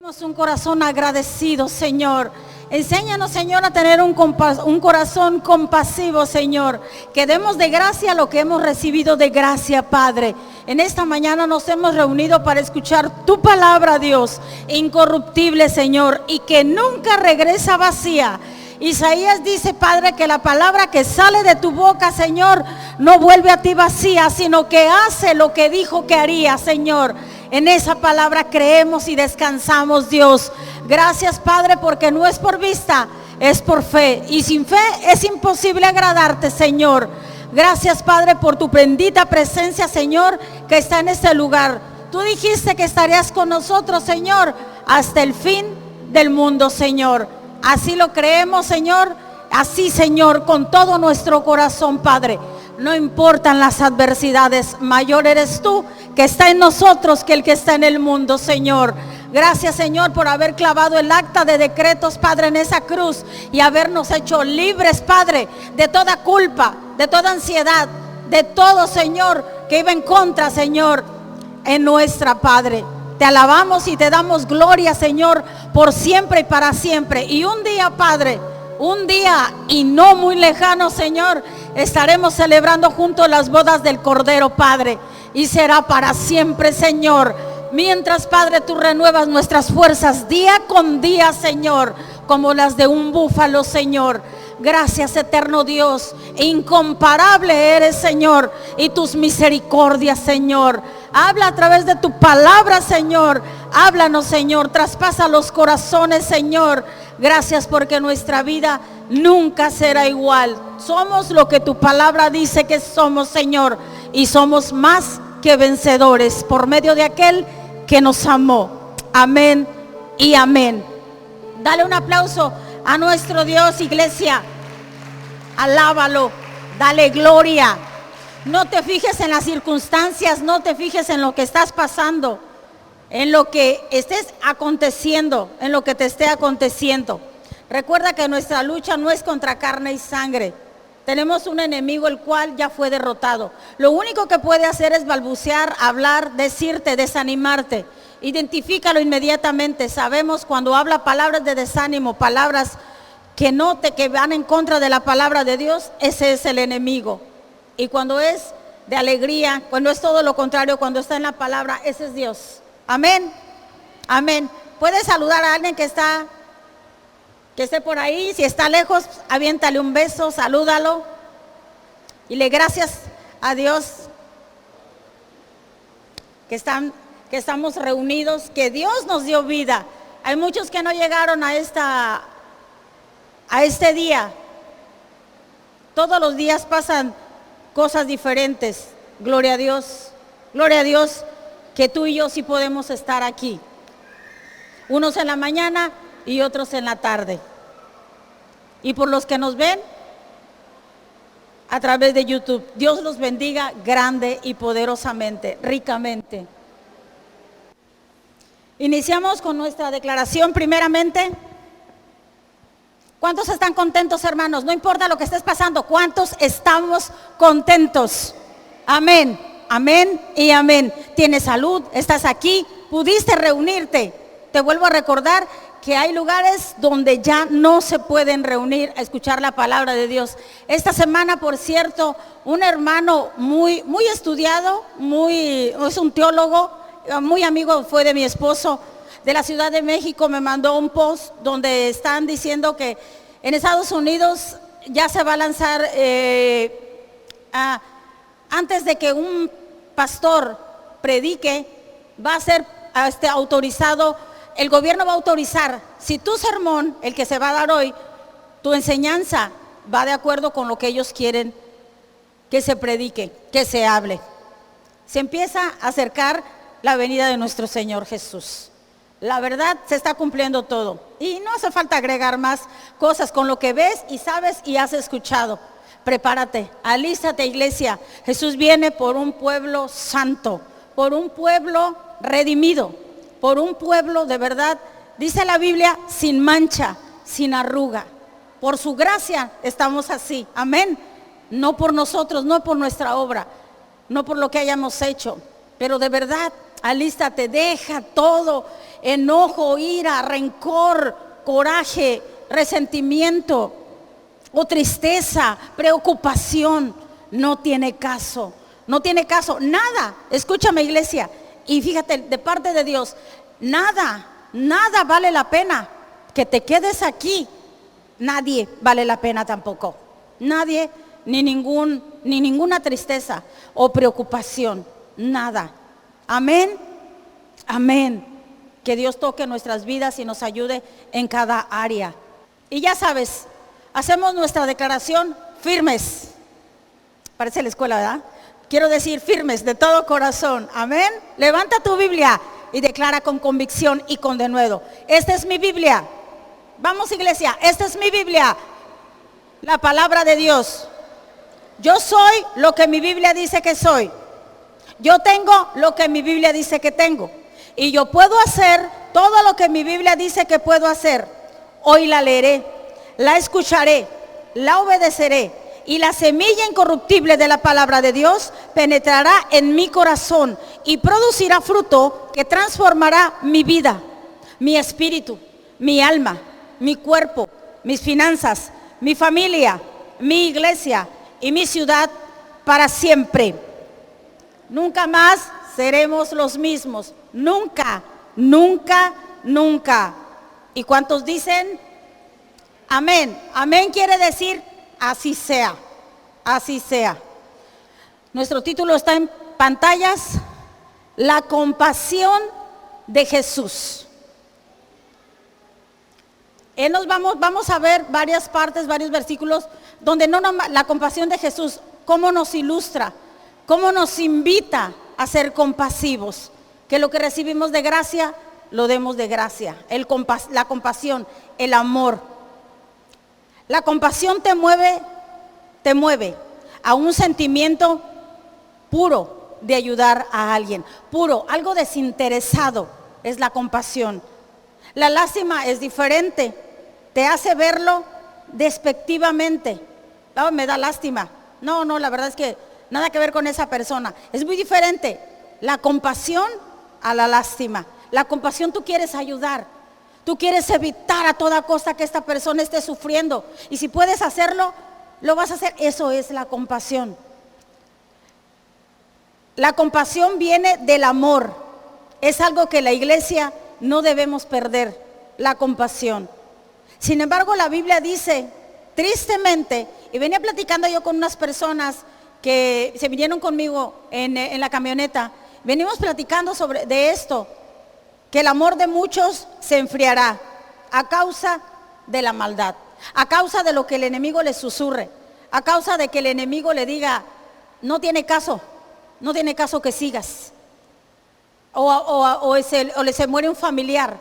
Un corazón agradecido, Señor. Enséñanos, Señor, a tener un corazón compasivo, Señor. Que demos de gracia lo que hemos recibido de gracia, Padre. En esta mañana nos hemos reunido para escuchar tu palabra, Dios, incorruptible, Señor, y que nunca regresa vacía. Isaías dice, Padre, que la palabra que sale de tu boca, Señor, no vuelve a ti vacía, sino que hace lo que dijo que haría, Señor. En esa palabra creemos y descansamos, Dios. Gracias, Padre, porque no es por vista, es por fe. Y sin fe es imposible agradarte, Señor. Gracias, Padre, por tu bendita presencia, Señor, que está en este lugar. Tú dijiste que estarías con nosotros, Señor, hasta el fin del mundo, Señor. Así lo creemos, Señor. Así, Señor, con todo nuestro corazón, Padre. No importan las adversidades, mayor eres tú que está en nosotros que el que está en el mundo, Señor. Gracias, Señor, por haber clavado el acta de decretos, Padre, en esa cruz y habernos hecho libres, Padre, de toda culpa, de toda ansiedad, de todo, Señor, que iba en contra, Señor, en nuestra, Padre. Te alabamos y te damos gloria, Señor, por siempre y para siempre. Y un día, Padre, un día y no muy lejano, Señor, estaremos celebrando juntos las bodas del Cordero, Padre, y será para siempre, Señor. Mientras, Padre, tú renuevas nuestras fuerzas día con día, Señor, como las de un búfalo, Señor. Gracias, eterno Dios, incomparable eres, Señor, y tus misericordias, Señor. Habla a través de tu palabra, Señor. Háblanos, Señor, traspasa los corazones, Señor. Gracias porque nuestra vida nunca será igual. Somos lo que tu palabra dice que somos, Señor, y somos más que vencedores por medio de aquel que nos amó. Amén y amén. Dale un aplauso a nuestro Dios, iglesia. Alábalo, dale gloria. No te fijes en las circunstancias, no te fijes en lo que estás pasando, en lo que estés aconteciendo, en lo que te esté aconteciendo. Recuerda que nuestra lucha no es contra carne y sangre. Tenemos un enemigo el cual ya fue derrotado. Lo único que puede hacer es balbucear, hablar, decirte, desanimarte. Identifícalo inmediatamente. Sabemos cuando habla palabras de desánimo, palabras que van en contra de la palabra de Dios, ese es el enemigo. Y cuando es de alegría, cuando es todo lo contrario, cuando está en la palabra, ese es Dios. Amén. Amén. Puedes saludar a alguien que esté por ahí. Si está lejos, aviéntale un beso, salúdalo. Y le gracias a Dios que estamos reunidos, que Dios nos dio vida. Hay muchos que no llegaron a este día. Todos los días pasan cosas diferentes. Gloria a Dios que tú y yo sí podemos estar aquí. Unos en la mañana y otros en la tarde. Y por los que nos ven a través de YouTube, Dios los bendiga grande y poderosamente, ricamente. Iniciamos con nuestra declaración primeramente. ¿Cuántos están contentos, hermanos? No importa lo que estés pasando, ¿cuántos estamos contentos? Amén, amén y amén. Tienes salud, estás aquí, pudiste reunirte. Te vuelvo a recordar que hay lugares donde ya no se pueden reunir a escuchar la palabra de Dios. Esta semana, por cierto, un hermano muy estudiado, es un teólogo, muy amigo fue de mi esposo, de la Ciudad de México, me mandó un post donde están diciendo que en Estados Unidos ya se va a lanzar, antes de que un pastor predique, va a ser autorizado, el gobierno va a autorizar, si tu sermón, el que se va a dar hoy, tu enseñanza va de acuerdo con lo que ellos quieren que se predique, que se hable. Se empieza a acercar la venida de nuestro Señor Jesús. La verdad, se está cumpliendo todo. Y no hace falta agregar más cosas con lo que ves y sabes y has escuchado. Prepárate, alístate, iglesia. Jesús viene por un pueblo santo, por un pueblo redimido, por un pueblo de verdad, dice la Biblia, sin mancha, sin arruga. Por su gracia estamos así. Amén. No por nosotros, no por nuestra obra, no por lo que hayamos hecho, pero de verdad alístate, deja todo, enojo, ira, rencor, coraje, resentimiento o tristeza, preocupación. No tiene caso, no tiene caso, nada. Escúchame, iglesia, y fíjate, de parte de Dios, nada vale la pena que te quedes aquí. Nadie vale la pena tampoco. Nadie, ni ninguna tristeza o preocupación, nada. Amén, amén. Que Dios toque nuestras vidas y nos ayude en cada área. Y ya sabes, hacemos nuestra declaración firmes. Parece la escuela, ¿verdad? Quiero decir firmes de todo corazón. Amén. Levanta tu Biblia y declara con convicción y con denuedo: esta es mi Biblia. Vamos, iglesia, esta es mi Biblia, la palabra de Dios. Yo soy lo que mi Biblia dice que soy. Yo tengo lo que mi Biblia dice que tengo. Y yo puedo hacer todo lo que mi Biblia dice que puedo hacer. Hoy la leeré, la escucharé, la obedeceré. Y la semilla incorruptible de la palabra de Dios penetrará en mi corazón y producirá fruto que transformará mi vida, mi espíritu, mi alma, mi cuerpo, mis finanzas, mi familia, mi iglesia y mi ciudad para siempre. Nunca más seremos los mismos. Nunca, nunca, nunca. ¿Y cuántos dicen amén? Amén quiere decir así sea, así sea. Nuestro título está en pantallas: la compasión de Jesús. Vamos a ver varias partes, varios versículos donde la compasión de Jesús, cómo nos ilustra, cómo nos invita a ser compasivos, que lo que recibimos de gracia, lo demos de gracia. La compasión, el amor. La compasión te mueve a un sentimiento puro de ayudar a alguien, puro, algo desinteresado es la compasión. La lástima es diferente, te hace verlo despectivamente. Oh, me da lástima. No, la verdad es que nada que ver con esa persona. Es muy diferente la compasión a la lástima. La compasión, tú quieres ayudar. Tú quieres evitar a toda costa que esta persona esté sufriendo. Y si puedes hacerlo, lo vas a hacer. Eso es la compasión. La compasión viene del amor. Es algo que la iglesia no debemos perder, la compasión. Sin embargo, la Biblia dice, tristemente, y venía platicando yo con unas personas que se vinieron conmigo en la camioneta, venimos platicando de esto, que el amor de muchos se enfriará a causa de la maldad, a causa de lo que el enemigo les susurre, a causa de que el enemigo le diga, no tiene caso que sigas, o se muere un familiar,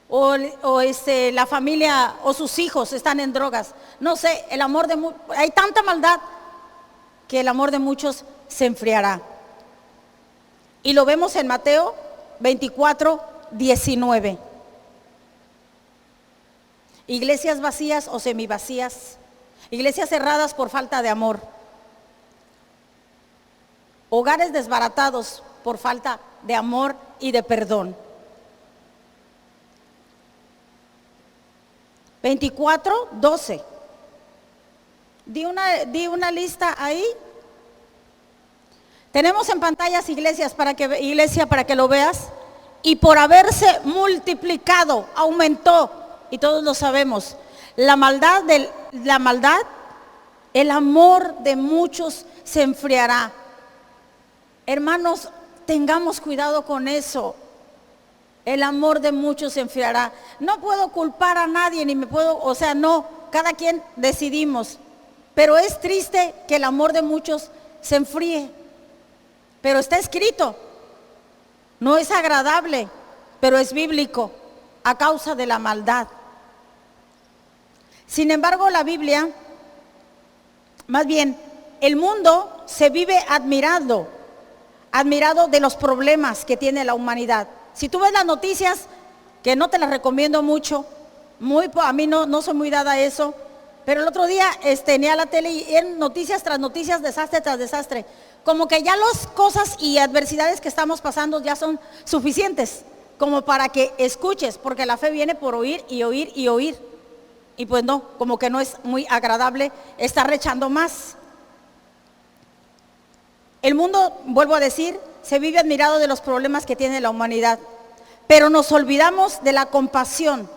la familia o sus hijos están en drogas. No sé, hay tanta maldad que el amor de muchos se enfriará. Y lo vemos en Mateo 24:19. Iglesias vacías o semivacías, iglesias cerradas por falta de amor, hogares desbaratados por falta de amor y de perdón. 24:12. Di una lista ahí. Tenemos en pantallas iglesia para que lo veas. Y por haberse multiplicado, aumentó, y todos lo sabemos, la maldad, el amor de muchos se enfriará. Hermanos, tengamos cuidado con eso. El amor de muchos se enfriará. No puedo culpar a nadie, no, cada quien decidimos. Pero es triste que el amor de muchos se enfríe. Pero está escrito. No es agradable, pero es bíblico, a causa de la maldad. Sin embargo, la Biblia, más bien, el mundo se vive admirado de los problemas que tiene la humanidad. Si tú ves las noticias, que no te las recomiendo mucho, a mí no soy muy dada a eso, pero el otro día tenía la tele y en noticias tras noticias, desastre tras desastre. Como que ya las cosas y adversidades que estamos pasando ya son suficientes como para que escuches, porque la fe viene por oír y oír y oír. Y pues no, como que no es muy agradable estar rechando más. El mundo, vuelvo a decir, se vive admirado de los problemas que tiene la humanidad, pero nos olvidamos de la compasión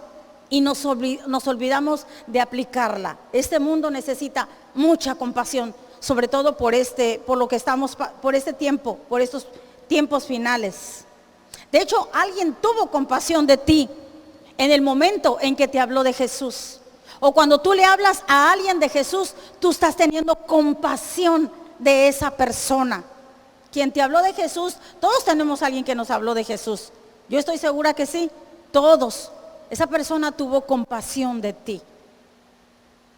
y nos olvidamos de aplicarla. Este mundo necesita mucha compasión, sobre todo por lo que estamos, por este tiempo, por estos tiempos finales. De hecho, alguien tuvo compasión de ti en el momento en que te habló de Jesús. O cuando tú le hablas a alguien de Jesús, tú estás teniendo compasión de esa persona. Quien te habló de Jesús, todos tenemos a alguien que nos habló de Jesús. Yo estoy segura que sí, todos. Esa persona tuvo compasión de ti.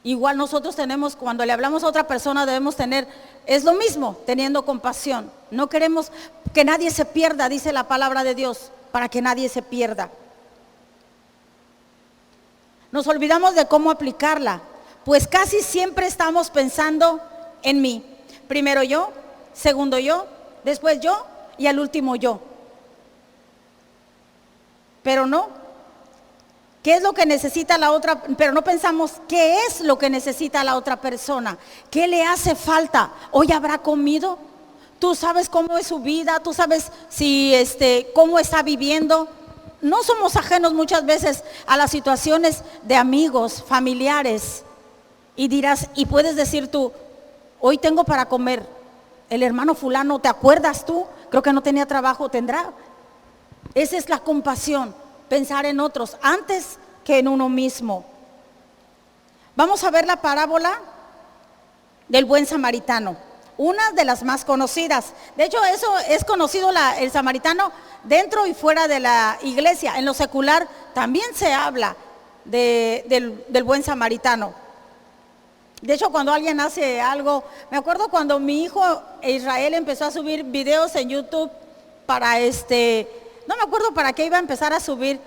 Igual nosotros tenemos, cuando le hablamos a otra persona, debemos tener, es lo mismo, teniendo compasión. No queremos que nadie se pierda, dice la palabra de Dios, para que nadie se pierda. Nos olvidamos de cómo aplicarla, pues casi siempre estamos pensando en mí. Primero yo, segundo yo, después yo y al último yo. Pero no, ¿qué es lo que necesita la otra? Pero no pensamos qué es lo que necesita la otra persona. ¿Qué le hace falta? ¿Hoy habrá comido? Tú sabes cómo es su vida, tú sabes cómo está viviendo. No somos ajenos muchas veces a las situaciones de amigos, familiares. Y dirás, y puedes decir tú, hoy tengo para comer. El hermano fulano, ¿te acuerdas tú? Creo que no tenía trabajo, tendrá. Esa es la compasión, pensar en otros antes que en uno mismo. Vamos a ver la parábola del buen samaritano, una de las más conocidas. De hecho, eso es conocido el samaritano dentro y fuera de la iglesia. En lo secular también se habla del buen samaritano. De hecho, cuando alguien hace algo, me acuerdo cuando mi hijo Israel empezó a subir videos en YouTube para no me acuerdo para qué iba a empezar a subir,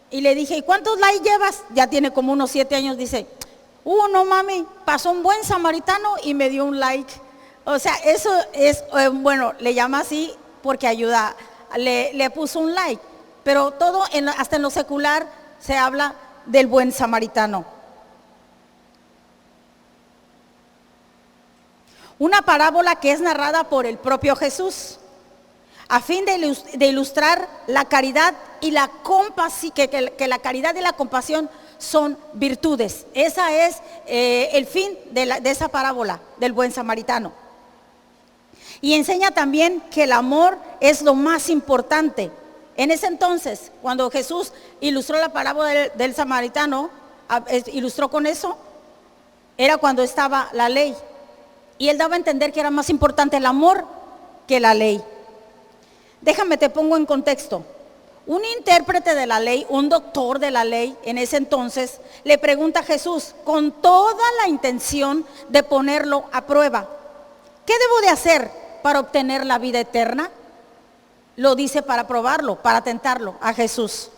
y le dije, ¿y cuántos likes llevas? Ya tiene como unos 7 años, dice, no mami, pasó un buen samaritano y me dio un like. O sea, eso es, bueno, le llama así porque ayuda, le puso un like, pero todo, hasta en lo secular, se habla del buen samaritano. Una parábola que es narrada por el propio Jesús, a fin de ilustrar la caridad y la compasión, que la caridad y la compasión son virtudes. Ese es el fin de esa parábola del buen samaritano. Y enseña también que el amor es lo más importante. En ese entonces, cuando Jesús ilustró la parábola del samaritano, ilustró con eso, era cuando estaba la ley. Y él daba a entender que era más importante el amor que la ley. Déjame, te pongo en contexto. Un intérprete de la ley, un doctor de la ley en ese entonces, le pregunta a Jesús con toda la intención de ponerlo a prueba: ¿qué debo de hacer para obtener la vida eterna? Lo dice para probarlo, para tentarlo a Jesús.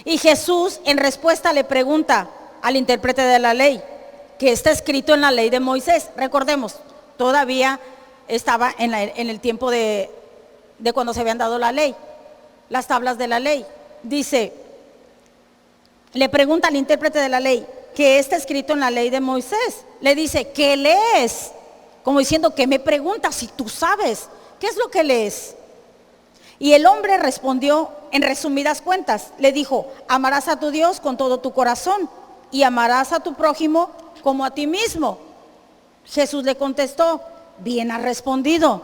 Y Jesús en respuesta le pregunta al intérprete de la ley, que está escrito en la ley de Moisés. Recordemos, todavía estaba en el tiempo de cuando se habían dado la ley, las tablas de la ley. Dice, le pregunta al intérprete de la ley, ¿qué está escrito en la ley de Moisés? Le dice, ¿qué lees? Como diciendo, ¿qué me preguntas si tú sabes? ¿Qué es lo que lees? Y el hombre respondió en resumidas cuentas, le dijo, amarás a tu Dios con todo tu corazón y amarás a tu prójimo como a ti mismo. Jesús le contestó, bien has respondido,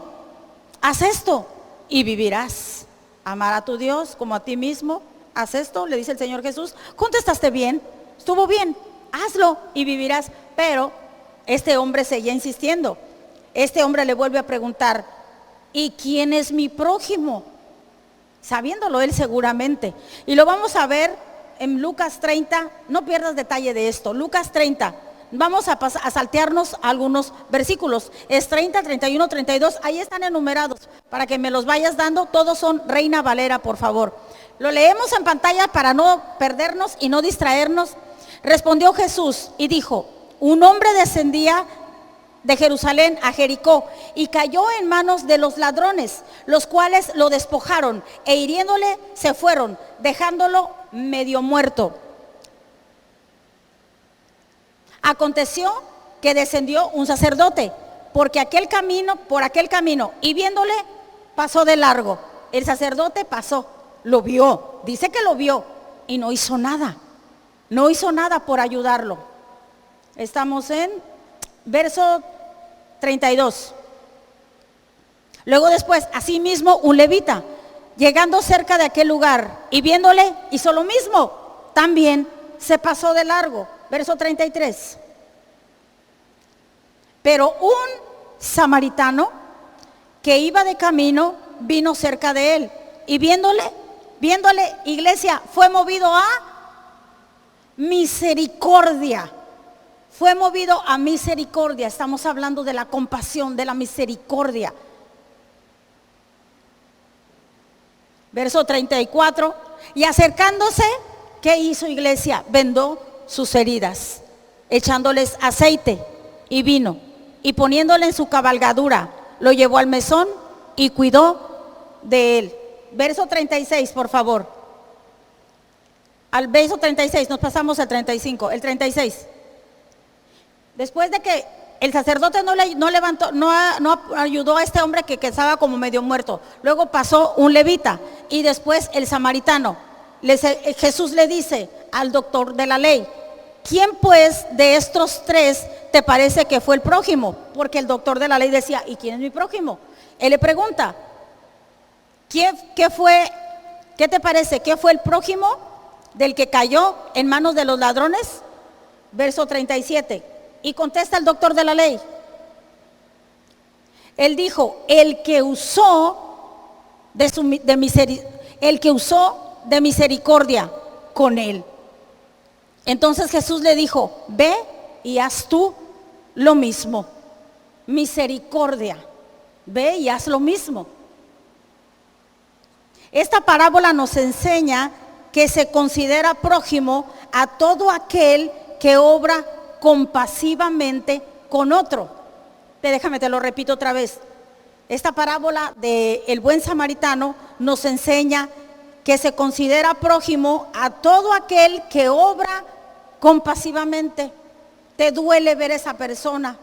haz esto y vivirás. Amar a tu Dios como a ti mismo, haz esto, le dice el Señor Jesús. Contestaste bien, estuvo bien, hazlo y vivirás. Pero este hombre seguía insistiendo. Este hombre le vuelve a preguntar, ¿y quién es mi prójimo? Sabiéndolo él seguramente. Y lo vamos a ver en Lucas 30, no pierdas detalle de esto. Lucas 30, vamos a saltearnos algunos versículos. Es 30, 31, 32, ahí están enumerados para que me los vayas dando. Todos son Reina Valera, por favor. Lo leemos en pantalla para no perdernos y no distraernos. Respondió Jesús y dijo, un hombre descendía de Jerusalén a Jericó, y cayó en manos de los ladrones, los cuales lo despojaron, e hiriéndole se fueron, dejándolo medio muerto. Aconteció que descendió un sacerdote por aquel camino, y viéndole pasó de largo. El sacerdote pasó, lo vio, dice que lo vio, y no hizo nada por ayudarlo. Estamos en verso 32. Luego después, asimismo un levita, llegando cerca de aquel lugar y viéndole, hizo lo mismo, también se pasó de largo. Verso 33. Pero un samaritano que iba de camino vino cerca de él, y viéndole, iglesia, fue movido a misericordia. Fue movido a misericordia. Estamos hablando de la compasión, de la misericordia. Verso 34. Y acercándose, ¿qué hizo, iglesia? Vendó sus heridas, echándoles aceite y vino, y poniéndole en su cabalgadura, lo llevó al mesón y cuidó de él. Verso 36, por favor. Al verso 36, nos pasamos al 35, el 36. Después de que el sacerdote no ayudó a este hombre que estaba como medio muerto, luego pasó un levita y después el samaritano. Jesús le dice al doctor de la ley: ¿quién pues de estos tres te parece que fue el prójimo? Porque el doctor de la ley decía: ¿y quién es mi prójimo? Él le pregunta: ¿qué te parece? ¿Qué fue el prójimo del que cayó en manos de los ladrones? Verso 37. Y contesta el doctor de la ley. Él dijo: el que usó de misericordia con él. Entonces Jesús le dijo: ve y haz tú lo mismo. Misericordia. Ve y haz lo mismo. Esta parábola nos enseña que se considera prójimo a todo aquel que obra compasivamente con otro. Déjame, te lo repito otra vez. Esta parábola del buen samaritano nos enseña que se considera prójimo a todo aquel que obra compasivamente. Te duele ver a esa persona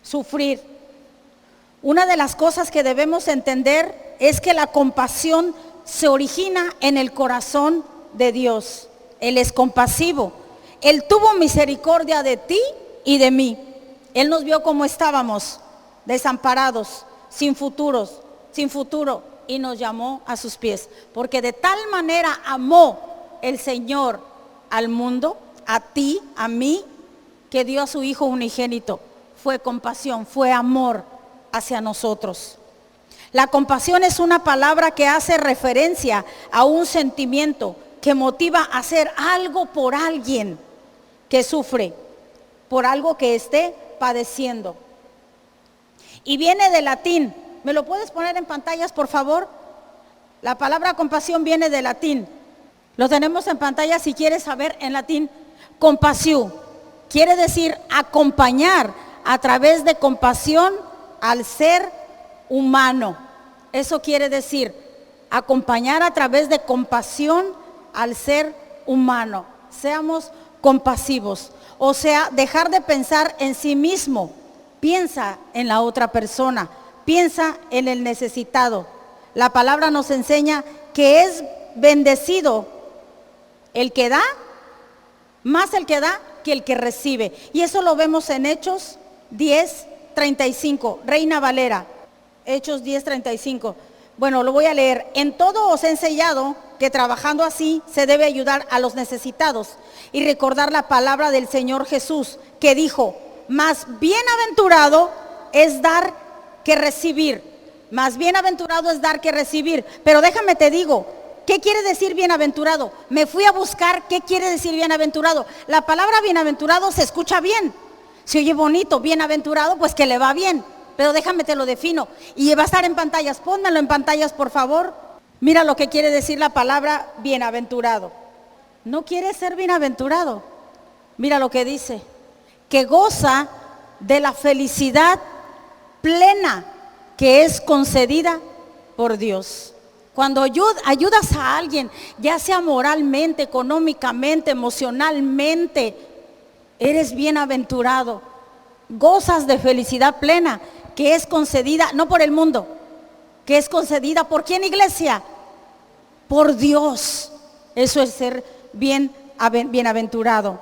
sufrir. Una de las cosas que debemos entender es que la compasión se origina en el corazón de Dios. Él es compasivo. Él tuvo misericordia de ti y de mí. Él nos vio como estábamos, desamparados, sin futuro, y nos llamó a sus pies. Porque de tal manera amó el Señor al mundo, a ti, a mí, que dio a su Hijo unigénito. Fue compasión, fue amor hacia nosotros. La compasión es una palabra que hace referencia a un sentimiento que motiva a hacer algo por alguien que sufre, por algo que esté padeciendo. Y viene del latín. ¿Me lo puedes poner en pantallas, por favor? La palabra compasión viene del latín. Lo tenemos en pantalla si quieres saber en latín. Compasión quiere decir acompañar a través de compasión al ser humano. Eso quiere decir acompañar a través de compasión al ser humano. Seamos compasivos, o sea, dejar de pensar en sí mismo. Piensa en la otra persona, piensa en el necesitado. La palabra nos enseña que es bendecido el que da, más el que da que el que recibe. Y eso lo vemos en Hechos 10:35, Reina Valera. Hechos 10:35. Bueno, lo voy a leer. En todo os he enseñado que trabajando así se debe ayudar a los necesitados y recordar la palabra del Señor Jesús, que dijo: más bienaventurado es dar que recibir. Más bienaventurado es dar que recibir. Pero déjame te digo, ¿qué quiere decir bienaventurado? Me fui a buscar qué quiere decir bienaventurado. La palabra bienaventurado se escucha bien, se oye bonito. Bienaventurado, pues que le va bien. Pero déjame te lo defino. Y va a estar en pantallas. Pónmelo en pantallas, por favor. Mira lo que quiere decir la palabra bienaventurado. No quiere ser bienaventurado. Mira lo que dice: que goza de la felicidad plena que es concedida por Dios. Cuando ayudas a alguien, ya sea moralmente, económicamente, emocionalmente, eres bienaventurado. Gozas de felicidad plena que es concedida, no por el mundo, que es concedida ¿por quién, iglesia? Por Dios. Eso es ser bienaventurado.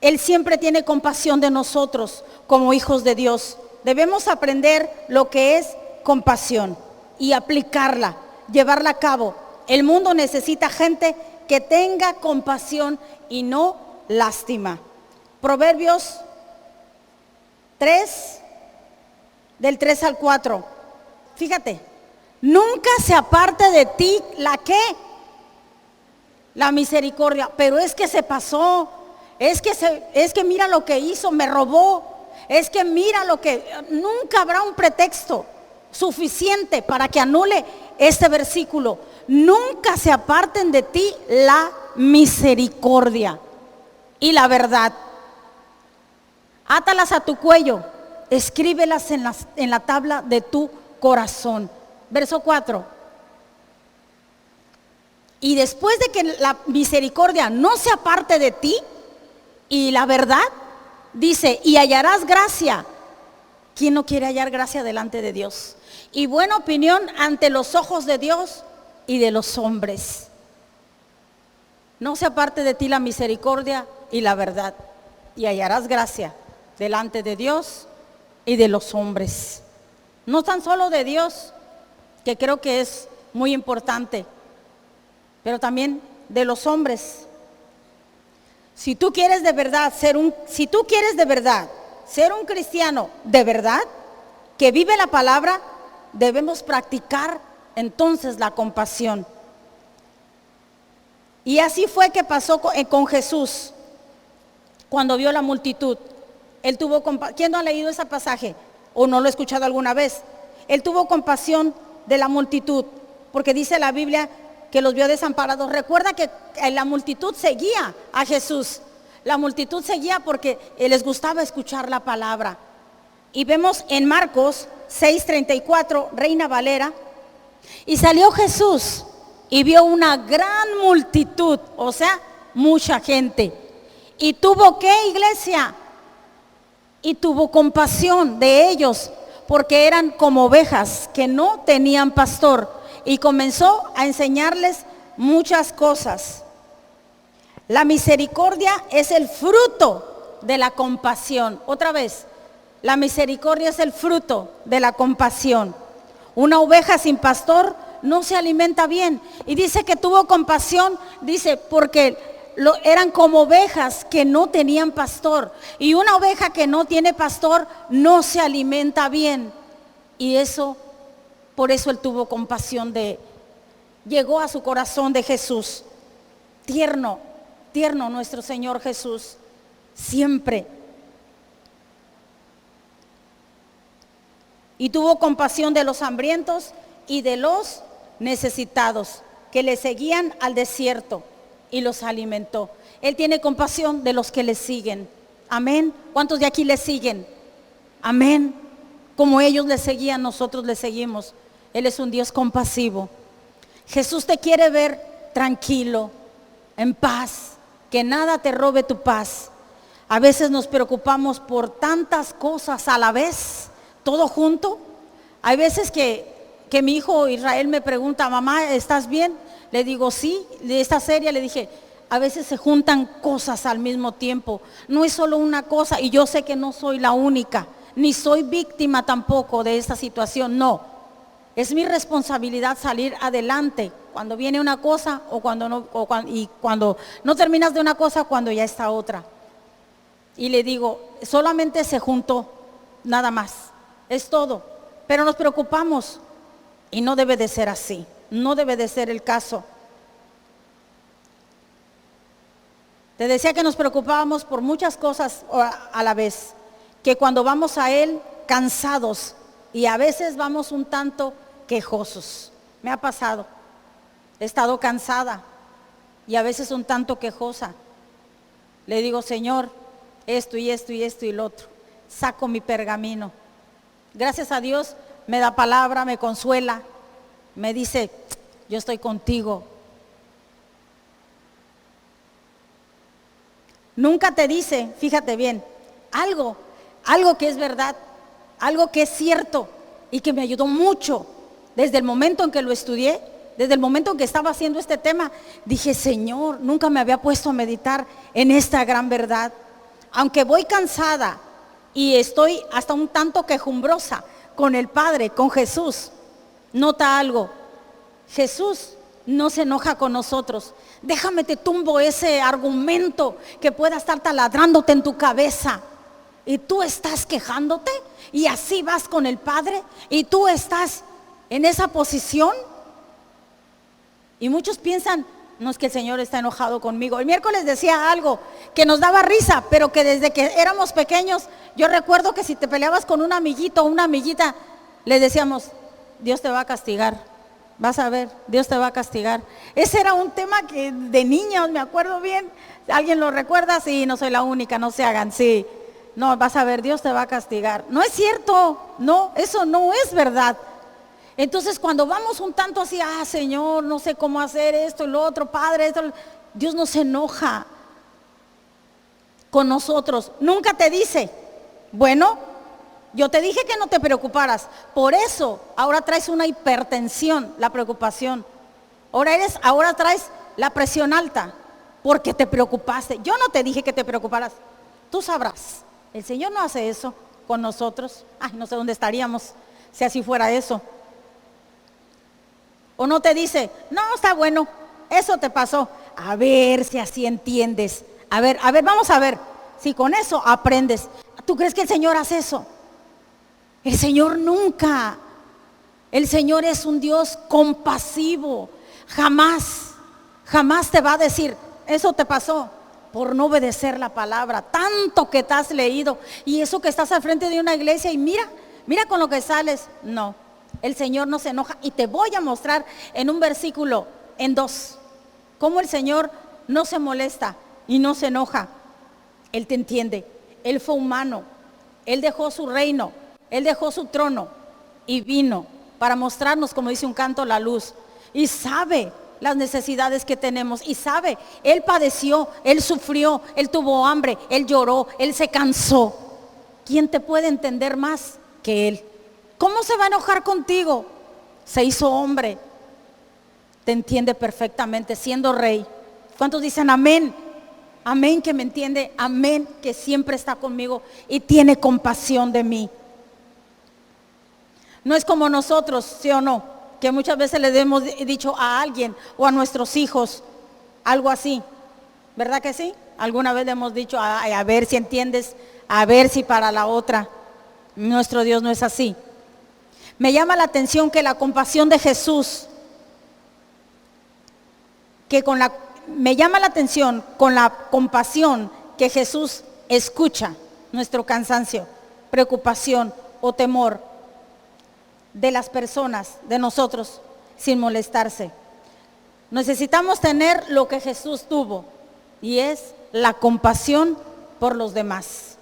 Él siempre tiene compasión de nosotros como hijos de Dios. Debemos aprender lo que es compasión y aplicarla, llevarla a cabo. El mundo necesita gente que tenga compasión y no lástima. Proverbios 3, del 3 al 4. Fíjate, nunca se aparte de ti la ¿qué? La misericordia. Pero es que se pasó, es que mira lo que hizo, me robó. Es que mira lo que, nunca habrá un pretexto suficiente para que anule este versículo. Nunca se aparten de ti la misericordia y la verdad. Átalas a tu cuello, escríbelas en la tabla de tu corazón. Verso 4. Y después de que la misericordia no se aparte de ti y la verdad, dice, y hallarás gracia. ¿Quién no quiere hallar gracia delante de Dios? Y buena opinión ante los ojos de Dios y de los hombres. No se aparte de ti la misericordia y la verdad, y hallarás gracia delante de Dios y de los hombres. No tan solo de Dios, que creo que es muy importante, pero también de los hombres. Si tú quieres de verdad ser un cristiano de verdad, que vive la palabra, debemos practicar entonces la compasión. Y así fue que pasó con Jesús cuando vio la multitud. Él tuvo compasión. ¿Quién no ha leído ese pasaje o no lo ha escuchado alguna vez? Él tuvo compasión de la multitud, porque dice la Biblia que los vio desamparados. Recuerda que la multitud seguía a Jesús. La multitud seguía porque les gustaba escuchar la palabra. Y vemos en Marcos 6:34, Reina Valera, y salió Jesús y vio una gran multitud, o sea, mucha gente. Y tuvo ¿qué, iglesia? Y tuvo compasión de ellos, porque eran como ovejas que no tenían pastor. Y comenzó a enseñarles muchas cosas. La misericordia es el fruto de la compasión. Otra vez, la misericordia es el fruto de la compasión. Una oveja sin pastor no se alimenta bien. Y dice que tuvo compasión, dice, porque eran como ovejas que no tenían pastor. Y una oveja que no tiene pastor no se alimenta bien. Y por eso él tuvo compasión llegó a su corazón de Jesús. Tierno nuestro Señor Jesús, siempre. Y tuvo compasión de los hambrientos y de los necesitados que le seguían al desierto y los alimentó. Él tiene compasión de los que le siguen. Amén. ¿Cuántos de aquí le siguen? Amén. Como ellos le seguían, nosotros le seguimos. Él es un Dios compasivo. Jesús te quiere ver tranquilo, en paz, que nada te robe tu paz. A veces nos preocupamos por tantas cosas a la vez, todo junto. Hay veces que mi hijo Israel me pregunta, mamá, ¿estás bien? Le digo, sí. De esta serie le dije, a veces se juntan cosas al mismo tiempo. No es solo una cosa, y yo sé que no soy la única, ni soy víctima tampoco de esta situación, no. Es mi responsabilidad salir adelante cuando viene una cosa y cuando no terminas de una cosa, cuando ya está otra. Y le digo, solamente se juntó, nada más, es todo. Pero nos preocupamos y no debe de ser así, no debe de ser el caso. Te decía que nos preocupábamos por muchas cosas a la vez, que cuando vamos a Él cansados y a veces vamos un tanto quejosos. Me ha pasado, he estado cansada y a veces un tanto quejosa. Le digo, Señor, esto y esto y esto y lo otro. Saco mi pergamino. Gracias a Dios me da palabra, me consuela, me dice, yo estoy contigo. Nunca te dice, fíjate bien, algo que es verdad, algo que es cierto y que me ayudó mucho desde el momento en que lo estudié, desde el momento en que estaba haciendo este tema. Dije, Señor, nunca me había puesto a meditar en esta gran verdad. Aunque voy cansada y estoy hasta un tanto quejumbrosa con el Padre, con Jesús, nota algo, Jesús no se enoja con nosotros. Déjame te tumbo ese argumento que pueda estar taladrándote en tu cabeza y tú estás quejándote y así vas con el Padre y tú estás en esa posición. Y muchos piensan, no, es que el Señor está enojado conmigo. El miércoles decía algo que nos daba risa, pero que desde que éramos pequeños, yo recuerdo que si te peleabas con un amiguito o una amiguita, le decíamos, Dios te va a castigar. Vas a ver, Dios te va a castigar. Ese era un tema que de niños, me acuerdo bien. ¿Alguien lo recuerda? Sí, no soy la única, no se hagan, sí. No, vas a ver, Dios te va a castigar. No es cierto, no, eso no es verdad. Entonces cuando vamos un tanto así, Señor, no sé cómo hacer esto y lo otro, Padre, esto, Dios no se enoja con nosotros. Nunca te dice, bueno, yo te dije que no te preocuparas. Por eso ahora traes una hipertensión, la preocupación. Ahora traes la presión alta, porque te preocupaste. Yo no te dije que te preocuparas. Tú sabrás. El Señor no hace eso con nosotros. No sé dónde estaríamos si así fuera eso. O no te dice, no, está bueno, eso te pasó. A ver si así entiendes. A ver, vamos a ver si con eso aprendes. ¿Tú crees que el Señor hace eso? El Señor nunca. El Señor es un Dios compasivo. Jamás te va a decir, eso te pasó por no obedecer la palabra. Tanto que te has leído y eso que estás al frente de una iglesia y mira con lo que sales. No, el Señor no se enoja. Y te voy a mostrar en un versículo, en 2, cómo el Señor no se molesta y no se enoja. Él te entiende. Él fue humano. Él dejó su reino. Él dejó su trono y vino para mostrarnos, como dice un canto, la luz. Y sabe las necesidades que tenemos. Y sabe, Él padeció, Él sufrió, Él tuvo hambre, Él lloró, Él se cansó. ¿Quién te puede entender más que Él? ¿Cómo se va a enojar contigo? Se hizo hombre. Te entiende perfectamente siendo rey. ¿Cuántos dicen amén? Amén que me entiende, amén que siempre está conmigo y tiene compasión de mí. No es como nosotros, ¿sí o no? Que muchas veces le hemos dicho a alguien o a nuestros hijos algo así, ¿verdad que sí? Alguna vez le hemos dicho, a ver si entiendes, a ver si para la otra. Nuestro Dios no es así. Me llama la atención que la compasión de Jesús, me llama la atención con la compasión que Jesús escucha nuestro cansancio, preocupación o temor de las personas, de nosotros, sin molestarse. Necesitamos tener lo que Jesús tuvo, y es la compasión por los demás.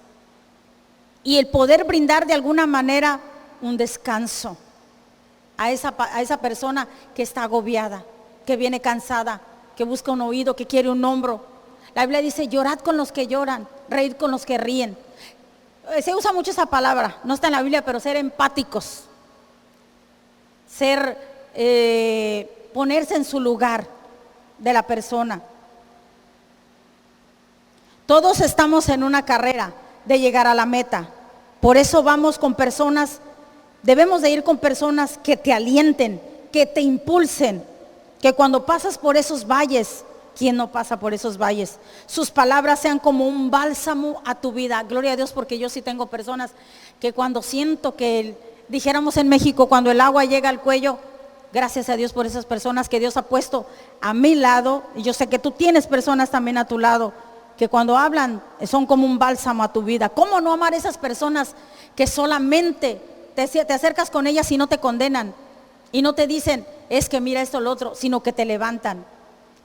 Y el poder brindar de alguna manera un descanso a esa persona que está agobiada, que viene cansada, que busca un oído, que quiere un hombro. La Biblia dice, llorad con los que lloran, reír con los que ríen. Se usa mucho esa palabra, no está en la Biblia, pero ser empáticos. Ponerse en su lugar de la persona. Todos estamos en una carrera de llegar a la meta. Por eso vamos con personas, debemos de ir con personas que te alienten, que te impulsen, que cuando pasas por esos valles, ¿quién no pasa por esos valles? Sus palabras sean como un bálsamo a tu vida. Gloria a Dios, porque yo sí tengo personas que cuando siento que dijéramos en México, cuando el agua llega al cuello, gracias a Dios por esas personas que Dios ha puesto a mi lado, y yo sé que tú tienes personas también a tu lado, que cuando hablan son como un bálsamo a tu vida. ¿Cómo no amar a esas personas que solamente te acercas con ellas y no te condenan, y no te dicen, es que mira esto o lo otro, sino que te levantan,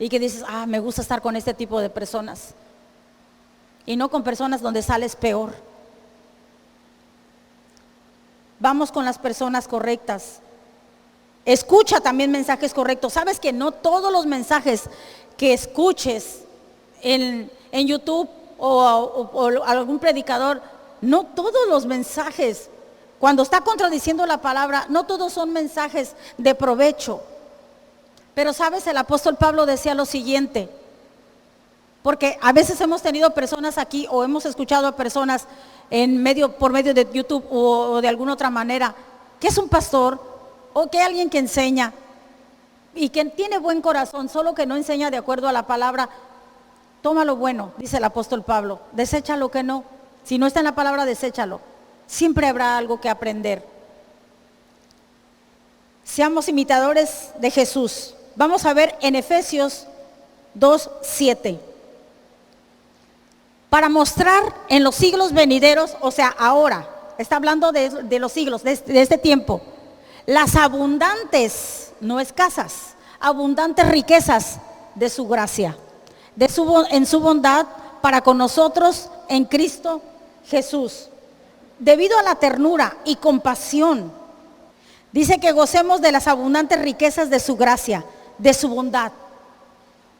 y que dices, me gusta estar con este tipo de personas? y no con personas donde sales peor. Vamos con las personas correctas. Escucha también mensajes correctos. Sabes que no todos los mensajes que escuches en YouTube o algún predicador, no todos los mensajes, cuando está contradiciendo la palabra, no todos son mensajes de provecho. Pero sabes, el apóstol Pablo decía lo siguiente, porque a veces hemos tenido personas aquí o hemos escuchado a personas por medio de YouTube o de alguna otra manera, que es un pastor o que alguien que enseña y que tiene buen corazón, solo que no enseña de acuerdo a la palabra. Toma lo bueno, dice el apóstol Pablo, desecha lo que no. Si no está en la palabra, deséchalo. Siempre habrá algo que aprender. Seamos imitadores de Jesús. Vamos a ver en Efesios 2:7. Para mostrar en los siglos venideros, o sea, ahora, está hablando de los siglos, de este tiempo, las abundantes, no escasas, abundantes riquezas de su gracia, en su bondad para con nosotros en Cristo Jesús. Debido a la ternura y compasión, dice que gocemos de las abundantes riquezas de su gracia, de su bondad.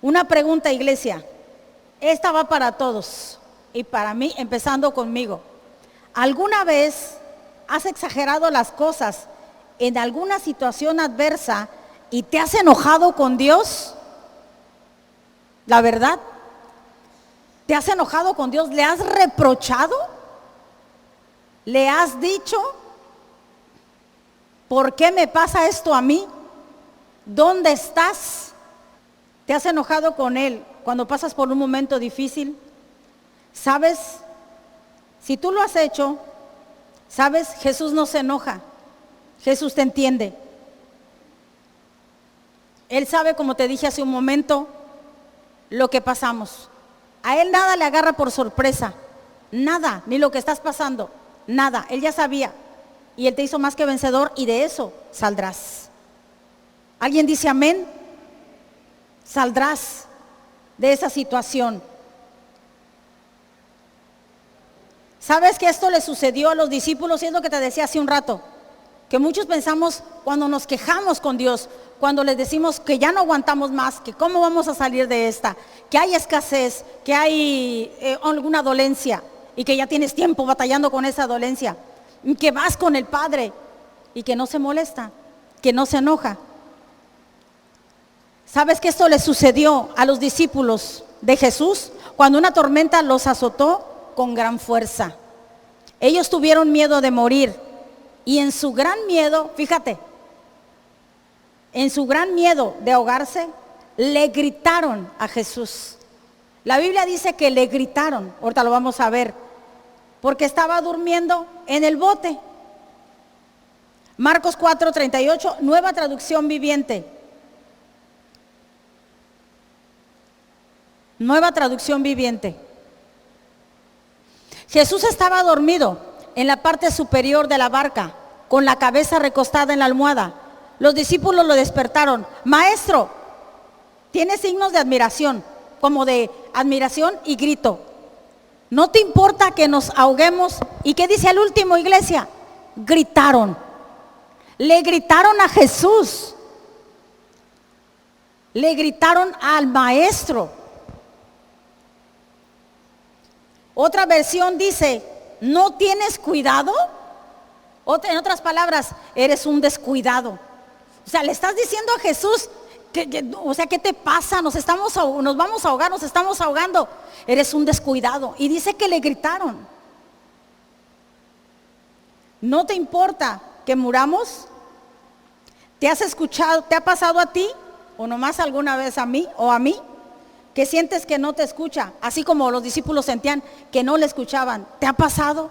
Una pregunta, iglesia, esta va para todos y para mí, empezando conmigo. ¿Alguna vez has exagerado las cosas en alguna situación adversa y te has enojado con Dios? La verdad, ¿te has enojado con Dios? ¿Le has reprochado? ¿Le has dicho, ¿por qué me pasa esto a mí? ¿Dónde estás? ¿Te has enojado con Él cuando pasas por un momento difícil? ¿Sabes? Si tú lo has hecho, ¿sabes? Jesús no se enoja. Jesús te entiende. Él sabe, como te dije hace un momento, lo que pasamos. A Él nada le agarra por sorpresa. Nada, ni lo que estás pasando. Nada, Él ya sabía. Y Él te hizo más que vencedor y de eso saldrás. ¿Alguien dice amén? Saldrás de esa situación. ¿Sabes que esto le sucedió a los discípulos? Y es lo que te decía hace un rato. Que muchos pensamos cuando nos quejamos con Dios, cuando les decimos que ya no aguantamos más, que cómo vamos a salir de esta, que hay escasez, que hay alguna dolencia y que ya tienes tiempo batallando con esa dolencia, que vas con el Padre y que no se molesta, que no se enoja. ¿Sabes que esto le sucedió a los discípulos de Jesús cuando una tormenta los azotó con gran fuerza? Ellos tuvieron miedo de morir y en su gran miedo, fíjate, en su gran miedo de ahogarse, le gritaron a Jesús. La Biblia dice que le gritaron, ahorita lo vamos a ver, porque estaba durmiendo en el bote. Marcos 4:38, nueva traducción viviente. Nueva traducción viviente. Jesús estaba dormido en la parte superior de la barca, con la cabeza recostada en la almohada. Los discípulos lo despertaron. Maestro, tiene signos de admiración, como de admiración y grito. ¿No te importa que nos ahoguemos? ¿Y qué dice al último, iglesia? Gritaron. Le gritaron a Jesús. Le gritaron al maestro. Otra versión dice, ¿no tienes cuidado? En otras palabras, eres un descuidado. O sea, le estás diciendo a Jesús, ¿qué te pasa? Nos vamos a ahogar, nos estamos ahogando. Eres un descuidado. Y dice que le gritaron. ¿No te importa que muramos? ¿Te ha pasado a ti? ¿O nomás alguna vez a mí o a mí? Que sientes que no te escucha, así como los discípulos sentían que no le escuchaban. ¿Te ha pasado?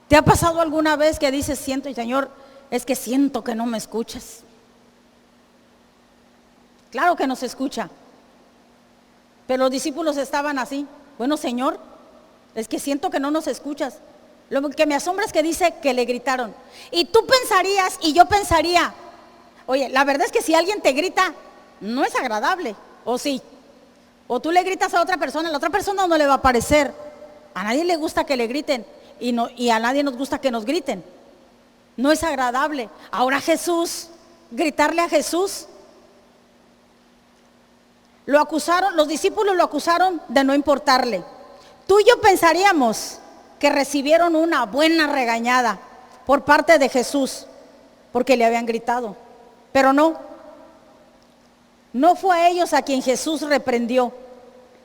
¿Te ha pasado alguna vez que dices, Señor, es que siento que no me escuchas? Claro que nos escucha. Pero los discípulos estaban así. Bueno, Señor, es que siento que no nos escuchas. Lo que me asombra es que dice que le gritaron. Y tú pensarías, y yo pensaría, oye, la verdad es que si alguien te grita, no es agradable, ¿o sí? O tú le gritas a otra persona, la otra persona no le va a parecer. A nadie le gusta que le griten y a nadie nos gusta que nos griten. No es agradable. Ahora Jesús, gritarle a Jesús. Lo acusaron, los discípulos lo acusaron de no importarle. Tú y yo pensaríamos que recibieron una buena regañada por parte de Jesús porque le habían gritado, pero no fue a ellos a quien Jesús reprendió,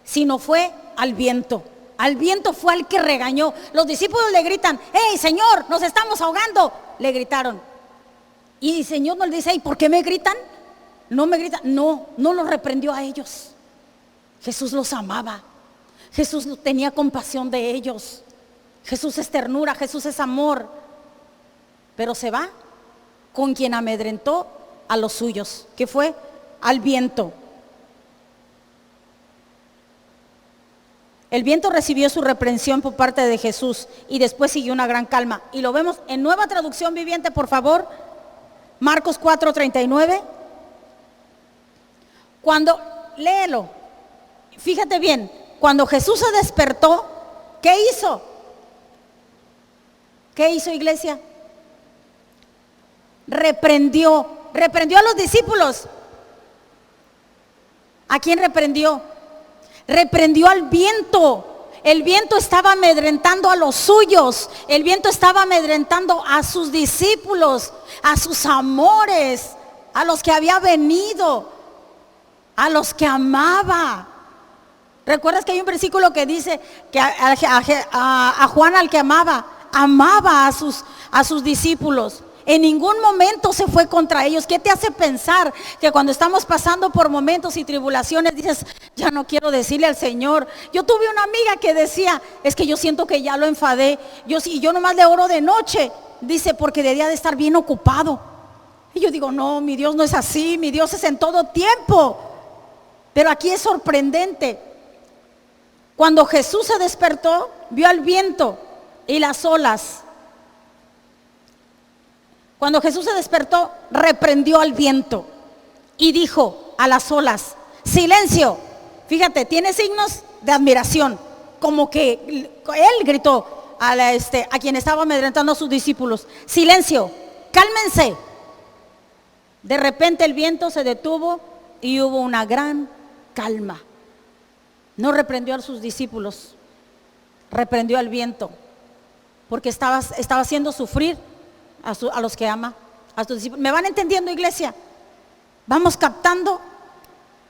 sino fue al viento. Al viento fue al que regañó. Los discípulos le gritan: ¡Hey, Señor, nos estamos ahogando! Le gritaron. Y el Señor no le dice: ¿y por qué me gritan? No me gritan. No los reprendió a ellos. Jesús los amaba. Jesús tenía compasión de ellos. Jesús es ternura, Jesús es amor. Pero se va con quien amedrentó a los suyos, que fue al viento. El viento recibió su reprensión por parte de Jesús y después siguió una gran calma. Y lo vemos en Nueva Traducción Viviente, por favor. Marcos 4:39. Léelo. Fíjate bien, cuando Jesús se despertó, ¿qué hizo? ¿Qué hizo, iglesia? Reprendió a los discípulos. ¿A quién reprendió? Reprendió al viento. El viento estaba amedrentando a los suyos. El viento estaba amedrentando a sus discípulos, a sus amores, a los que había venido, a los que amaba. ¿Recuerdas que hay un versículo que dice que a Juan, al que amaba a sus discípulos? En ningún momento se fue contra ellos. ¿Qué te hace pensar que cuando estamos pasando por momentos y tribulaciones dices: ya no quiero decirle al Señor? Yo tuve una amiga que decía: es que yo siento que ya lo enfadé. Yo nomás le oro de noche, dice, porque de día de estar bien ocupado. Y yo digo: no, mi Dios no es así, mi Dios es en todo tiempo. Pero aquí es sorprendente. Cuando Jesús se despertó, vio al viento y las olas. Cuando Jesús se despertó, reprendió al viento y dijo a las olas: silencio. Fíjate, tiene signos de admiración, como que él gritó a quien estaba amedrentando a sus discípulos: silencio, cálmense. De repente el viento se detuvo y hubo una gran calma. No reprendió a sus discípulos, reprendió al viento, porque estaba haciendo sufrir a los que ama, a sus discípulos. ¿Me van entendiendo, iglesia? ¿Vamos captando?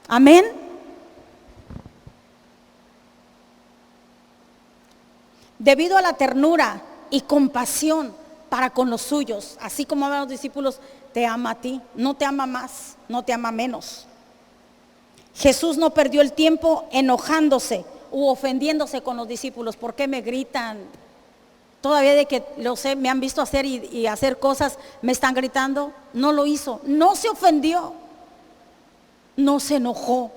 Amén. Debido a la ternura y compasión para con los suyos, así como aman a los discípulos, te ama a ti. No te ama más, no te ama menos. Jesús no perdió el tiempo enojándose u ofendiéndose con los discípulos. ¿Por qué me gritan? Todavía de que lo sé, me han visto hacer y hacer cosas, me están gritando. No lo hizo, no se ofendió, no se enojó.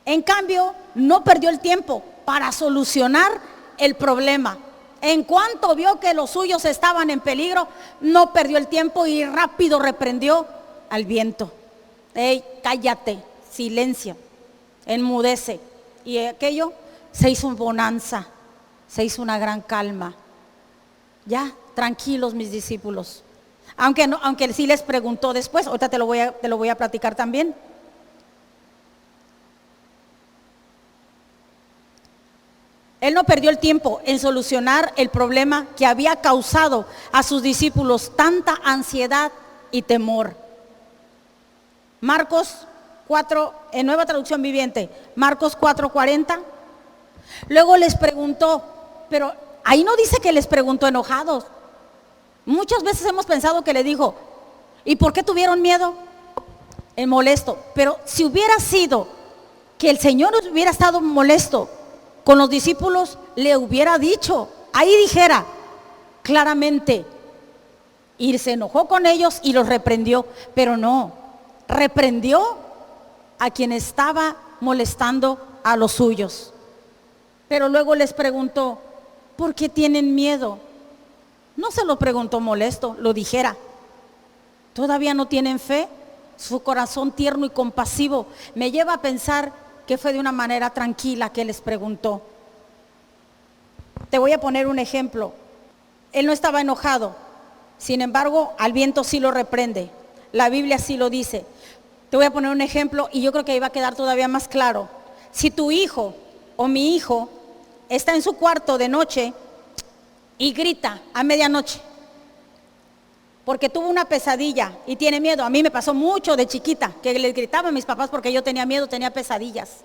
En cambio, no perdió el tiempo para solucionar el problema. En cuanto vio que los suyos estaban en peligro, no perdió el tiempo y rápido reprendió al viento. Ey, cállate, silencio, enmudece. Y aquello se hizo bonanza. Se hizo una gran calma. Ya, tranquilos mis discípulos. Aunque sí les preguntó después, ahorita te lo voy a platicar también. Él no perdió el tiempo en solucionar el problema que había causado a sus discípulos tanta ansiedad y temor. Marcos 4, en Nueva Traducción Viviente, Marcos 4:40. Luego les preguntó, pero ahí no dice que les preguntó enojados. Muchas veces hemos pensado que le dijo: ¿y por qué tuvieron miedo? Molesto. Pero si hubiera sido que el Señor hubiera estado molesto con los discípulos, le hubiera dicho, ahí dijera claramente, y se enojó con ellos y los reprendió. Pero no, reprendió a quien estaba molestando a los suyos. Pero luego les preguntó: ¿por qué tienen miedo? No se lo preguntó molesto, lo dijera. ¿Todavía no tienen fe? Su corazón tierno y compasivo me lleva a pensar que fue de una manera tranquila que les preguntó. Te voy a poner un ejemplo. Él no estaba enojado, sin embargo, al viento sí lo reprende. La Biblia sí lo dice. Te voy a poner un ejemplo y yo creo que ahí va a quedar todavía más claro. Si tu hijo o mi hijo está en su cuarto de noche y grita a medianoche porque tuvo una pesadilla y tiene miedo. A mí me pasó mucho de chiquita que les gritaba a mis papás porque yo tenía miedo, tenía pesadillas.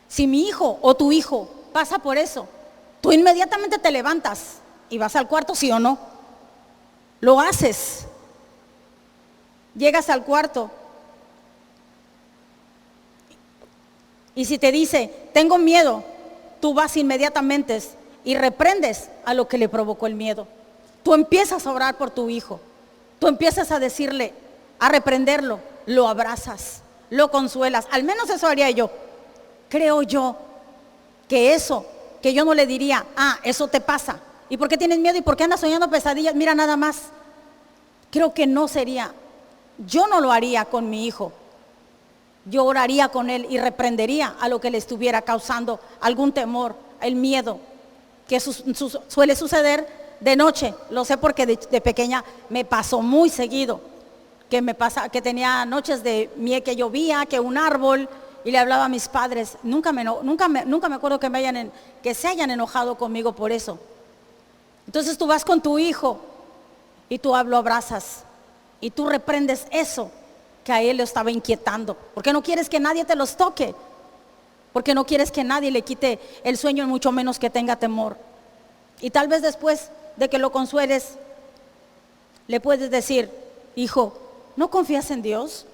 Si mi hijo o tu hijo pasa por eso, tú inmediatamente te levantas y vas al cuarto, ¿sí o no? Lo haces. Llegas al cuarto y si te dice, tengo miedo, tú vas inmediatamente y reprendes a lo que le provocó el miedo. Tú empiezas a orar por tu hijo, tú empiezas a decirle, a reprenderlo, lo abrazas, lo consuelas. Al menos eso haría yo. Creo yo que eso, que yo no le diría, eso te pasa. ¿Y por qué tienes miedo? ¿Y por qué andas soñando pesadillas? Mira nada más. Creo que no sería, yo no lo haría con mi hijo. Yo oraría con él y reprendería a lo que le estuviera causando algún temor, el miedo, que suele suceder de noche. Lo sé porque de pequeña me pasó muy seguido, que tenía noches de miedo, que llovía, que un árbol, y le hablaba a mis padres. Nunca me acuerdo que se hayan enojado conmigo por eso. Entonces tú vas con tu hijo y tú lo abrazas y tú reprendes eso que a él lo estaba inquietando, porque no quieres que nadie te los toque, porque no quieres que nadie le quite el sueño, mucho menos que tenga temor. Y tal vez después de que lo consueles, le puedes decir, hijo, ¿no confías en Dios?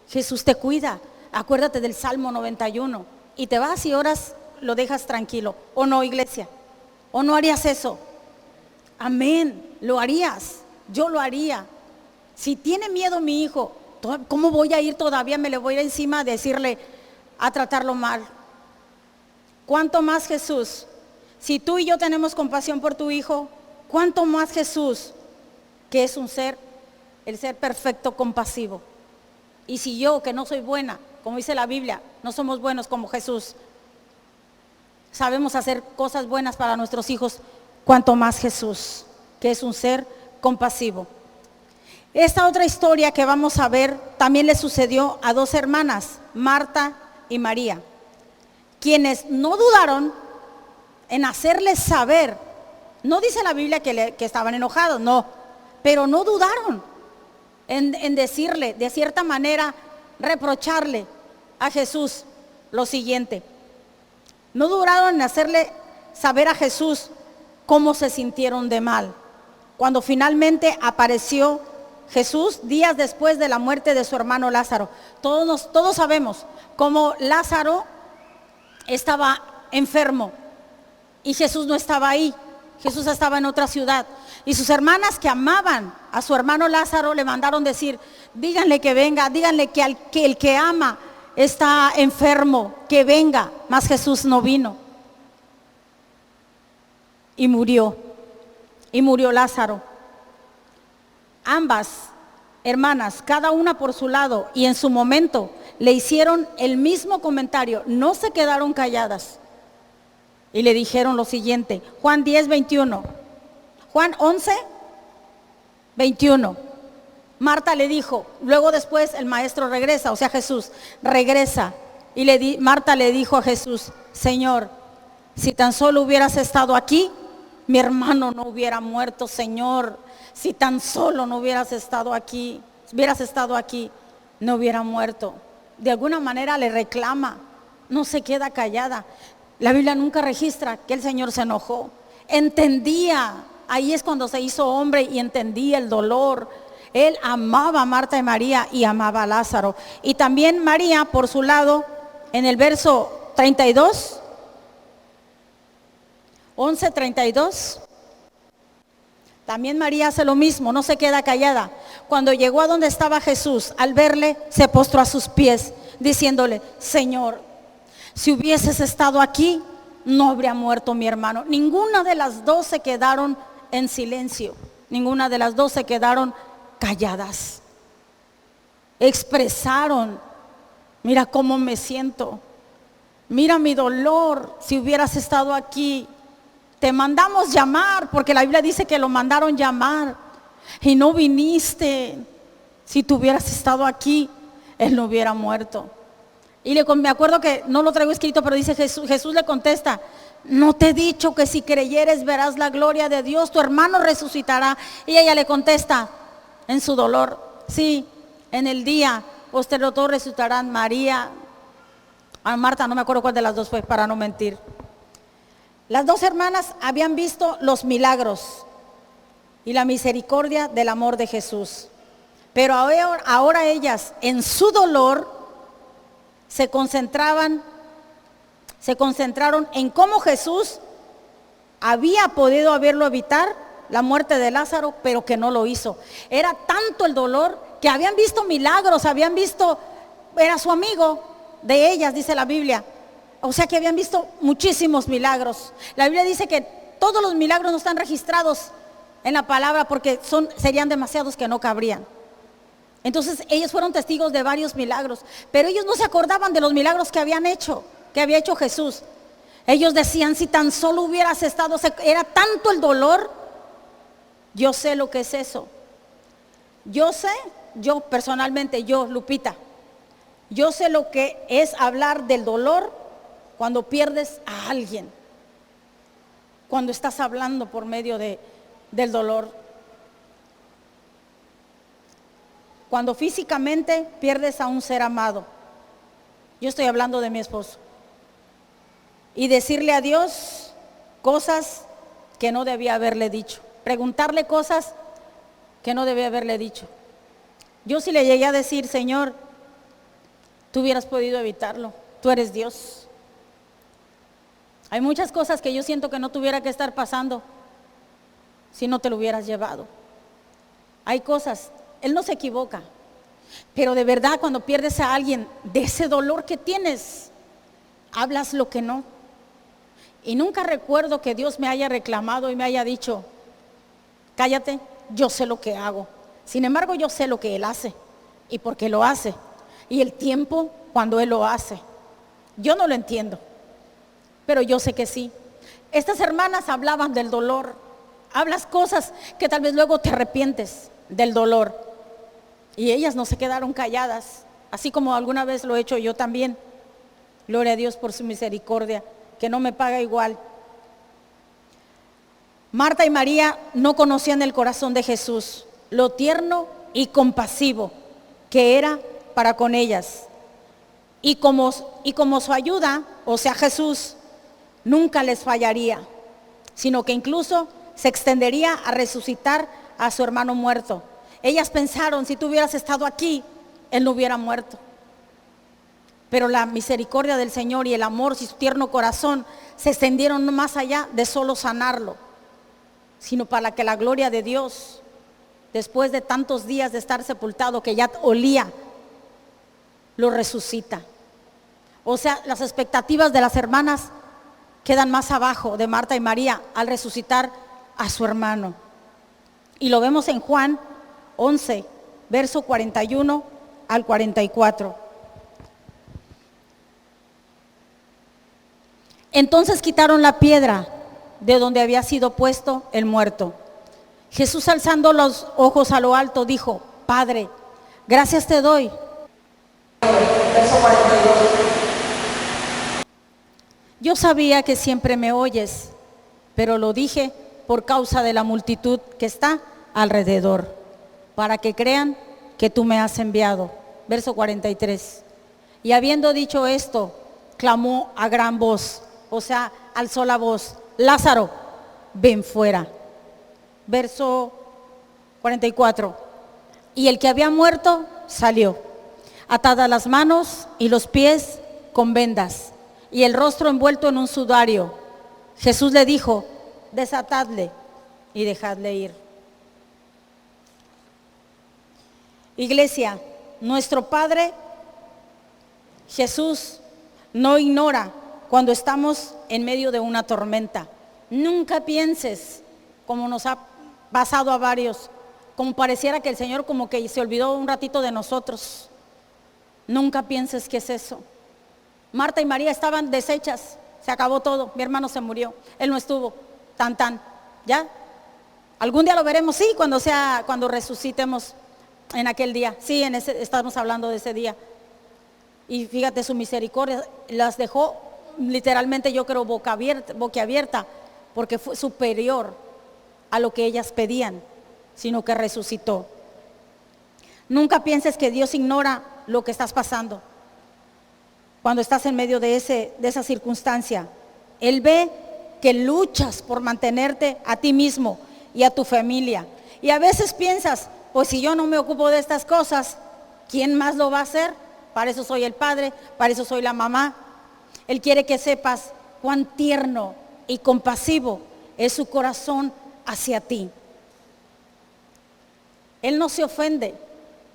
Jesús te cuida, acuérdate del Salmo 91, y te vas y oras, lo dejas tranquilo. ¿O no, iglesia? ¿O no harías eso? Amén, lo harías, yo lo haría. Si tiene miedo mi hijo, ¿cómo voy a ir todavía? Me le voy a ir encima a decirle, a tratarlo mal. ¿Cuánto más Jesús? Si tú y yo tenemos compasión por tu hijo, ¿cuánto más Jesús, que es el ser perfecto, compasivo? Y si yo, que no soy buena, como dice la Biblia, no somos buenos como Jesús, sabemos hacer cosas buenas para nuestros hijos, cuánto más Jesús, que es un ser compasivo. Esta otra historia que vamos a ver también le sucedió a dos hermanas, Marta y María, quienes no dudaron en hacerles saber. No dice la Biblia que estaban enojados, no, pero no dudaron en decirle, de cierta manera, reprocharle a Jesús lo siguiente. No dudaron en hacerle saber a Jesús cómo se sintieron de mal. Cuando finalmente apareció Jesús días después de la muerte de su hermano Lázaro. Todos sabemos cómo Lázaro estaba enfermo y Jesús no estaba ahí. Jesús estaba en otra ciudad. Y sus hermanas, que amaban a su hermano Lázaro, le mandaron decir, díganle que venga, díganle que el que ama está enfermo, que venga. Mas Jesús no vino. Y murió Lázaro. Ambas hermanas, cada una por su lado y en su momento, le hicieron el mismo comentario, no se quedaron calladas. Y le dijeron lo siguiente, Juan 10, 21, Juan 11, 21. Marta le dijo, luego después el maestro regresa, o sea Jesús regresa, y Marta le dijo a Jesús, Señor, si tan solo hubieras estado aquí, mi hermano no hubiera muerto. Señor, si tan solo no hubieras estado aquí, no hubiera muerto. De alguna manera le reclama, no se queda callada. La Biblia nunca registra que el Señor se enojó. Entendía, ahí es cuando se hizo hombre y entendía el dolor. Él amaba a Marta y María y amaba a Lázaro. Y también María, por su lado, en el verso 32, 11:32, también María hace lo mismo, no se queda callada. Cuando llegó a donde estaba Jesús, al verle, se postró a sus pies, diciéndole, Señor, si hubieses estado aquí, no habría muerto mi hermano. Ninguna de las dos se quedaron en silencio, ninguna de las dos se quedaron calladas. Expresaron, mira cómo me siento, mira mi dolor, si hubieras estado aquí, Te mandamos llamar, porque la Biblia dice que lo mandaron llamar y no viniste. Si tú hubieras estado aquí, él no hubiera muerto. Y me acuerdo que no lo traigo escrito, pero dice Jesús le contesta: no te he dicho que si creyeres verás la gloria de Dios, tu hermano resucitará. Y ella le contesta en su dolor: sí, en el día posterior todos resucitarán. María, Marta, no me acuerdo cuál de las dos fue, para no mentir. Las dos hermanas habían visto los milagros y la misericordia del amor de Jesús, pero ahora ellas en su dolor se concentraron en cómo Jesús había podido haberlo evitar, la muerte de Lázaro, pero que no lo hizo. Era tanto el dolor que habían visto milagros, habían visto, era su amigo de ellas, dice la Biblia. O sea que habían visto muchísimos milagros. La Biblia dice que todos los milagros no están registrados en la palabra porque serían demasiados que no cabrían. Entonces ellos fueron testigos de varios milagros, pero ellos no se acordaban de los milagros que había hecho Jesús. Ellos decían: si tan solo hubieras estado, era tanto el dolor. Yo sé lo que es eso. Yo personalmente, Lupita, yo sé lo que es hablar del dolor cuando pierdes a alguien, cuando estás hablando por medio del dolor. Cuando físicamente pierdes a un ser amado. Yo estoy hablando de mi esposo. Y decirle a Dios cosas que no debía haberle dicho. Preguntarle cosas que no debía haberle dicho. Yo sí le llegué a decir: Señor, tú hubieras podido evitarlo. Tú eres Dios. Hay muchas cosas que yo siento que no tuviera que estar pasando si no te lo hubieras llevado. Hay cosas, Él no se equivoca, pero de verdad cuando pierdes a alguien, de ese dolor que tienes, hablas lo que no. Y nunca recuerdo que Dios me haya reclamado y me haya dicho: cállate, yo sé lo que hago. Sin embargo, yo sé lo que Él hace y por qué lo hace, y el tiempo cuando Él lo hace. Yo no lo entiendo, pero yo sé que sí. Estas hermanas hablaban del dolor. Hablas cosas que tal vez luego te arrepientes del dolor. Y ellas no se quedaron calladas, así como alguna vez lo he hecho yo también. Gloria a Dios por su misericordia, que no me paga igual. Marta y María no conocían el corazón de Jesús, lo tierno y compasivo que era para con ellas. Y como su ayuda, o sea Jesús, nunca les fallaría, sino que incluso se extendería a resucitar a su hermano muerto. Ellas pensaron: si tú hubieras estado aquí, él no hubiera muerto. Pero la misericordia del Señor y el amor y su tierno corazón se extendieron no más allá de solo sanarlo, sino para que la gloria de Dios, después de tantos días de estar sepultado, que ya olía, lo resucita. O sea, las expectativas de las hermanas quedan más abajo de Marta y María al resucitar a su hermano. Y lo vemos en Juan 11, verso 41 al 44. Entonces quitaron la piedra de donde había sido puesto el muerto. Jesús, alzando los ojos a lo alto, dijo: Padre, gracias te doy. Verso 42. Yo sabía que siempre me oyes, pero lo dije por causa de la multitud que está alrededor, para que crean que tú me has enviado. Verso 43. Y habiendo dicho esto, clamó a gran voz, o sea, alzó la voz: Lázaro, ven fuera. Verso 44. Y el que había muerto salió, atadas las manos y los pies con vendas, y el rostro envuelto en un sudario. Jesús le dijo: desatadle y dejadle ir. Iglesia, nuestro Padre Jesús no ignora cuando estamos en medio de una tormenta. Nunca pienses, como nos ha pasado a varios, como pareciera que el Señor como que se olvidó un ratito de nosotros. Nunca pienses que es eso. Marta y María estaban deshechas, se acabó todo, mi hermano se murió, él no estuvo. tan, ¿ya? Algún día lo veremos, sí, cuando resucitemos en aquel día. Sí, estamos hablando de ese día. Y fíjate su misericordia, las dejó literalmente, yo creo, boquiabierta, porque fue superior a lo que ellas pedían, sino que resucitó. Nunca pienses que Dios ignora lo que estás pasando. Cuando estás en medio de esa circunstancia, Él ve que luchas por mantenerte a ti mismo y a tu familia. Y a veces piensas, pues si yo no me ocupo de estas cosas, ¿quién más lo va a hacer? Para eso soy el padre, para eso soy la mamá. Él quiere que sepas cuán tierno y compasivo es su corazón hacia ti. Él no se ofende,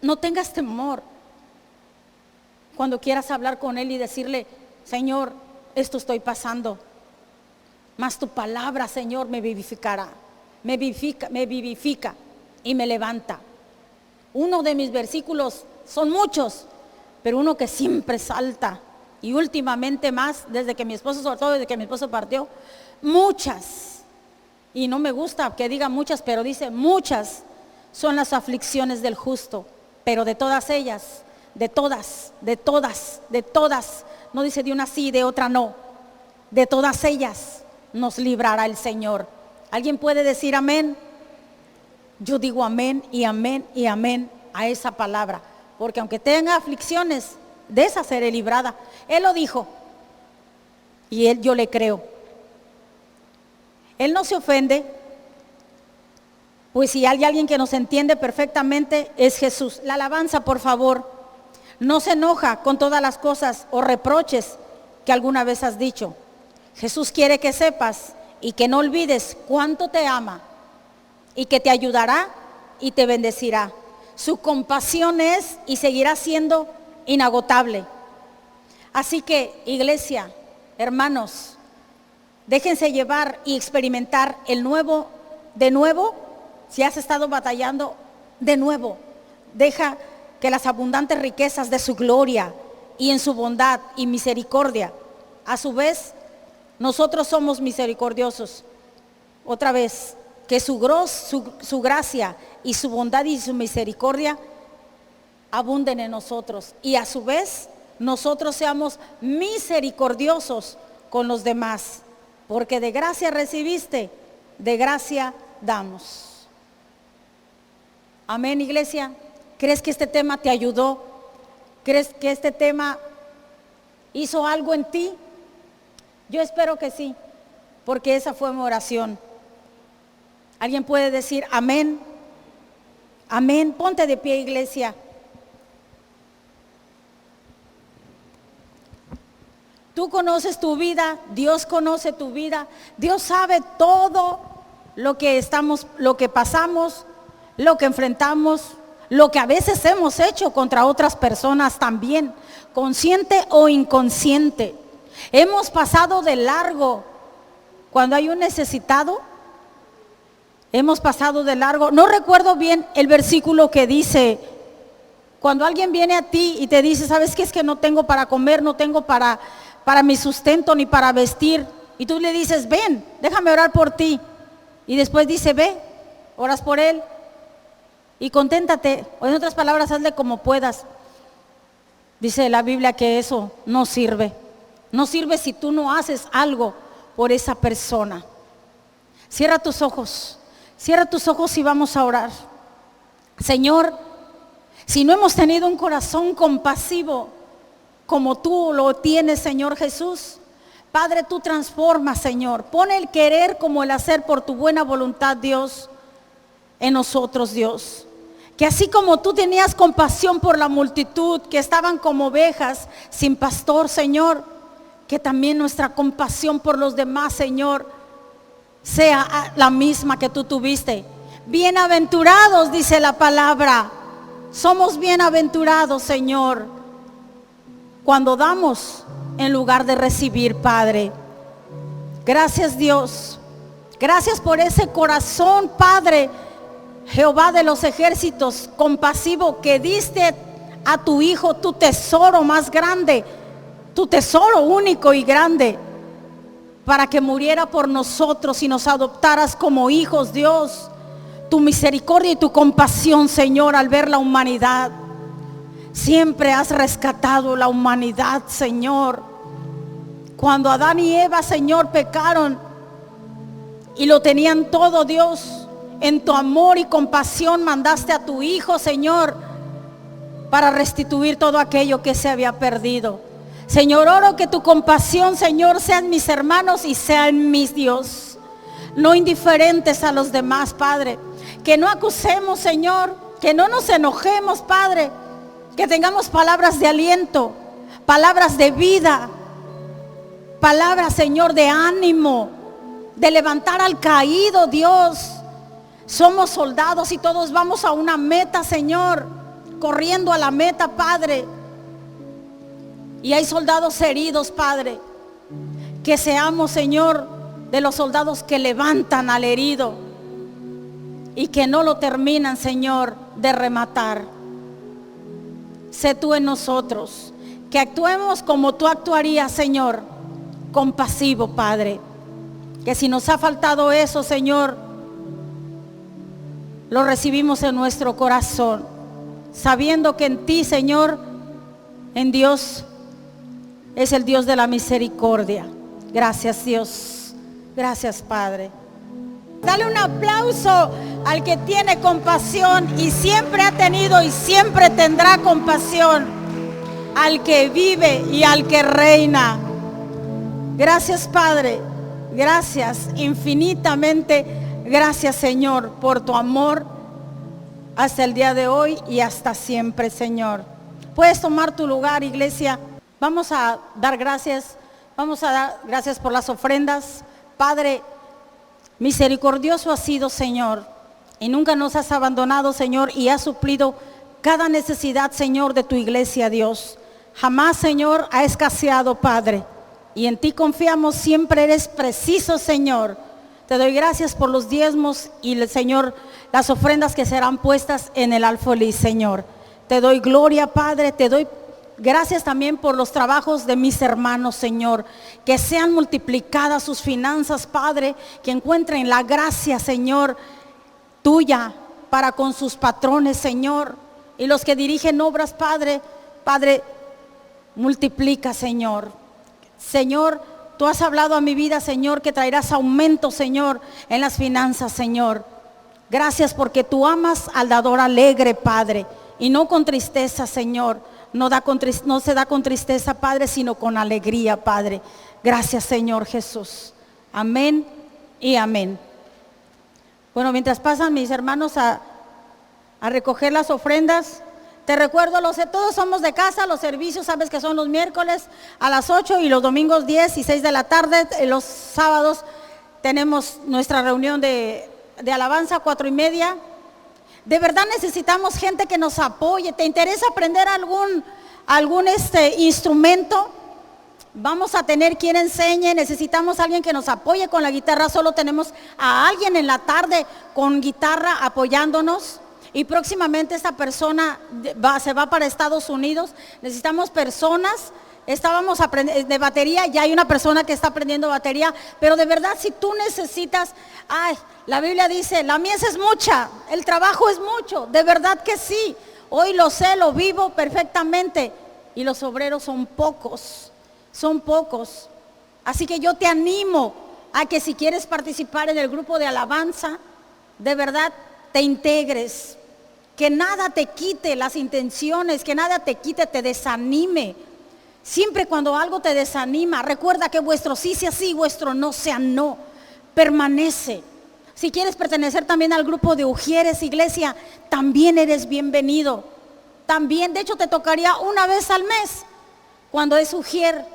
no tengas temor. Cuando quieras hablar con Él y decirle, Señor, esto estoy pasando, mas tu palabra, Señor, me vivificará, me vivifica y me levanta. Uno de mis versículos, son muchos, pero uno que siempre salta, y últimamente más, desde que mi esposo, sobre todo desde que mi esposo partió, muchas, y no me gusta que diga muchas, pero dice muchas, son las aflicciones del justo, pero de todas ellas, de todas, no dice de una sí y de otra no, de todas ellas nos librará el Señor. ¿Alguien puede decir amén? Yo digo amén y amén y amén a esa palabra, porque aunque tenga aflicciones, de esa seré librada. Él lo dijo y yo le creo. Él no se ofende, pues si hay alguien que nos entiende perfectamente es Jesús. La alabanza, por favor. No se enoja con todas las cosas o reproches que alguna vez has dicho. Jesús quiere que sepas y que no olvides cuánto te ama y que te ayudará y te bendecirá. Su compasión es y seguirá siendo inagotable. Así que, iglesia, hermanos, déjense llevar y experimentar el nuevo de nuevo. Si has estado batallando, de nuevo, deja que las abundantes riquezas de su gloria y en su bondad y misericordia, a su vez, nosotros somos misericordiosos. Otra vez, que su gracia y su bondad y su misericordia abunden en nosotros. Y a su vez, nosotros seamos misericordiosos con los demás. Porque de gracia recibiste, de gracia damos. Amén, iglesia. ¿Crees que este tema te ayudó? ¿Crees que este tema hizo algo en ti? Yo espero que sí, porque esa fue mi oración. ¿Alguien puede decir amén? Amén. Ponte de pie, iglesia. Tú conoces tu vida, Dios conoce tu vida, Dios sabe todo lo que pasamos, lo que enfrentamos, lo que a veces hemos hecho contra otras personas también, consciente o inconsciente. Hemos pasado de largo cuando hay un necesitado. Hemos pasado de largo. No recuerdo bien el versículo que dice, cuando alguien viene a ti y te dice, ¿sabes qué? Es que no tengo para comer, no tengo para mi sustento ni para vestir. Y tú le dices, ven, déjame orar por ti. Y después dice, ve, oras por él y conténtate. O en otras palabras, hazle como puedas. Dice la Biblia que eso no sirve. No sirve si tú no haces algo por esa persona. Cierra tus ojos y vamos a orar. Señor, si no hemos tenido un corazón compasivo como tú lo tienes, Señor Jesús, Padre, tú transformas, Señor. Pon el querer como el hacer por tu buena voluntad, Dios, en nosotros, Dios. Que así como tú tenías compasión por la multitud que estaban como ovejas sin pastor, Señor, que también nuestra compasión por los demás, Señor, sea la misma que tú tuviste. Bienaventurados, dice la palabra. Somos bienaventurados, Señor, cuando damos en lugar de recibir, Padre. Gracias, Dios. Gracias por ese corazón, Padre, Jehová de los ejércitos, compasivo, que diste a tu Hijo, tu tesoro más grande, tu tesoro único y grande, para que muriera por nosotros y nos adoptaras como hijos, Dios. Tu misericordia y tu compasión, Señor, al ver la humanidad. Siempre has rescatado la humanidad, Señor. Cuando Adán y Eva, Señor, pecaron y lo tenían todo, Dios, en tu amor y compasión mandaste a tu Hijo, Señor, para restituir todo aquello que se había perdido. Señor, oro que tu compasión, Señor, sean mis hermanos y sean mis Dios, no indiferentes a los demás, Padre. Que no acusemos, Señor, que no nos enojemos, Padre, que tengamos palabras de aliento, palabras de vida, palabras, Señor, de ánimo, de levantar al caído, Dios. Somos soldados y todos vamos a una meta, Señor, corriendo a la meta, Padre. Y hay soldados heridos, Padre. Que seamos, Señor, de los soldados que levantan al herido y que no lo terminan, Señor, de rematar. Sé tú en nosotros, que actuemos como tú actuarías, Señor, compasivo, Padre. Que si nos ha faltado eso, Señor, lo recibimos en nuestro corazón, sabiendo que en ti, Señor, en Dios, es el Dios de la misericordia. Gracias, Dios. Gracias, Padre. Dale un aplauso al que tiene compasión y siempre ha tenido y siempre tendrá compasión, al que vive y al que reina. Gracias, Padre. Gracias infinitamente. Gracias, Señor, por tu amor hasta el día de hoy y hasta siempre, Señor. Puedes tomar tu lugar, iglesia. Vamos a dar gracias. Vamos a dar gracias por las ofrendas. Padre, misericordioso has sido, Señor, y nunca nos has abandonado, Señor, y has suplido cada necesidad, Señor, de tu iglesia, Dios. Jamás, Señor, ha escaseado, Padre, y en ti confiamos. Siempre eres preciso, Señor. Te doy gracias por los diezmos y, Señor, las ofrendas que serán puestas en el alfolí, Señor. Te doy gloria, Padre. Te doy gracias también por los trabajos de mis hermanos, Señor. Que sean multiplicadas sus finanzas, Padre. Que encuentren la gracia, Señor, tuya para con sus patrones, Señor. Y los que dirigen obras, Padre, Padre, multiplica, Señor. Señor, tú has hablado a mi vida, Señor, que traerás aumento, Señor, en las finanzas, Señor. Gracias porque tú amas al dador alegre, Padre, y no con tristeza, Señor. No se da con tristeza, Padre, sino con alegría, Padre. Gracias, Señor Jesús. Amén y amén. Bueno, mientras pasan mis hermanos a recoger las ofrendas, te recuerdo, todos somos de casa. Los servicios, sabes que son los miércoles a las 8 y los domingos 10 y 6 de la tarde. Los sábados tenemos nuestra reunión de alabanza 4:30. De verdad necesitamos gente que nos apoye. ¿Te interesa aprender algún instrumento? Vamos a tener quien enseñe. Necesitamos a alguien que nos apoye con la guitarra. Solo tenemos a alguien en la tarde con guitarra apoyándonos. Y próximamente esta persona se va para Estados Unidos. Necesitamos personas. Estábamos aprendiendo de batería, ya hay una persona que está aprendiendo batería, pero de verdad si tú necesitas, la Biblia dice, la mies es mucha, el trabajo es mucho, de verdad que sí. Hoy lo sé, lo vivo perfectamente y los obreros son pocos. Así que yo te animo a que si quieres participar en el grupo de alabanza, de verdad te integres. Que nada te quite las intenciones, que nada te quite, te desanime. Siempre cuando algo te desanima, recuerda que vuestro sí sea sí, vuestro no sea no. Permanece. Si quieres pertenecer también al grupo de Ujieres, iglesia, también eres bienvenido. También, de hecho, te tocaría una vez al mes. Cuando es Ujier,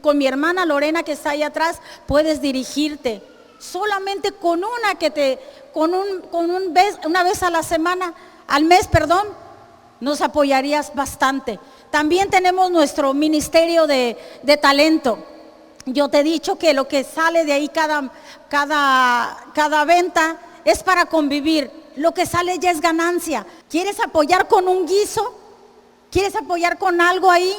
con mi hermana Lorena que está ahí atrás, puedes dirigirte. Solamente con una vez a la semana, al mes, perdón, nos apoyarías bastante. También tenemos nuestro ministerio de talento. Yo te he dicho que lo que sale de ahí cada venta es para convivir. Lo que sale ya es ganancia. ¿Quieres apoyar con un guiso? ¿Quieres apoyar con algo ahí?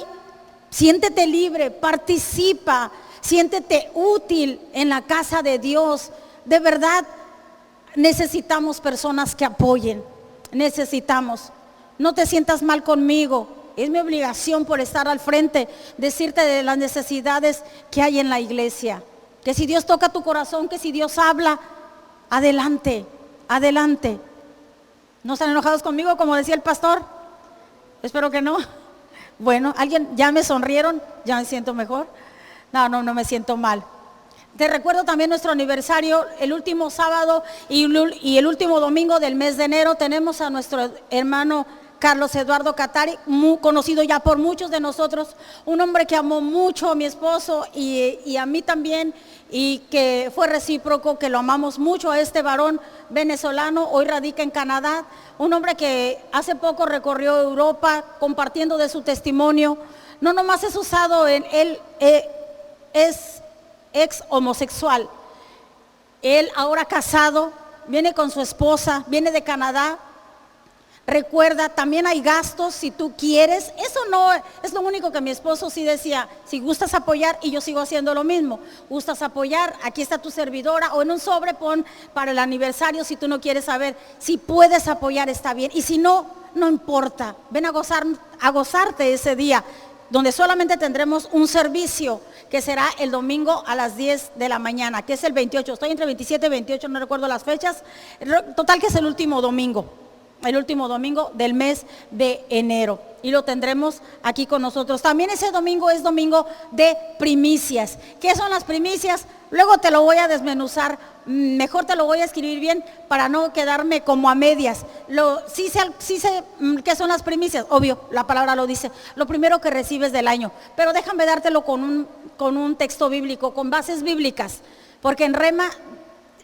Siéntete libre, participa. Siéntete útil en la casa de Dios. De verdad, necesitamos personas que apoyen. Necesitamos. No te sientas mal conmigo. Es mi obligación por estar al frente, decirte de las necesidades que hay en la iglesia. Que si Dios toca tu corazón, que si Dios habla, adelante, adelante. ¿No están enojados conmigo, como decía el pastor? Espero que no. Bueno, alguien, ya me sonrieron, ya me siento mejor. No me siento mal. Te recuerdo también nuestro aniversario, el último sábado y el último domingo del mes de enero tenemos a nuestro hermano Carlos Eduardo Catari, muy conocido ya por muchos de nosotros, un hombre que amó mucho a mi esposo y a mí también, y que fue recíproco, que lo amamos mucho a este varón venezolano, hoy radica en Canadá, un hombre que hace poco recorrió Europa compartiendo de su testimonio. No nomás es usado en él, es ex homosexual. Él ahora casado, viene con su esposa, viene de Canadá. Recuerda, también hay gastos si tú quieres. Eso no es lo único que mi esposo sí decía. Si gustas apoyar, y yo sigo haciendo lo mismo. Gustas apoyar, aquí está tu servidora, o en un sobre pon para el aniversario si tú no quieres saber. Si puedes apoyar está bien, y si no, no importa. Ven a gozarte ese día, donde solamente tendremos un servicio, que será el domingo a las 10 de la mañana, que es el 28, estoy entre 27 y 28, no recuerdo las fechas, total que es el último domingo del mes de enero, y lo tendremos aquí con nosotros. También ese domingo es domingo de primicias. ¿Qué son las primicias? Luego te lo voy a desmenuzar, mejor te lo voy a escribir bien para no quedarme como a medias. Sí sé qué son las primicias, obvio, la palabra lo dice, lo primero que recibes del año, pero déjame dártelo con un texto bíblico, con bases bíblicas, porque en Rema,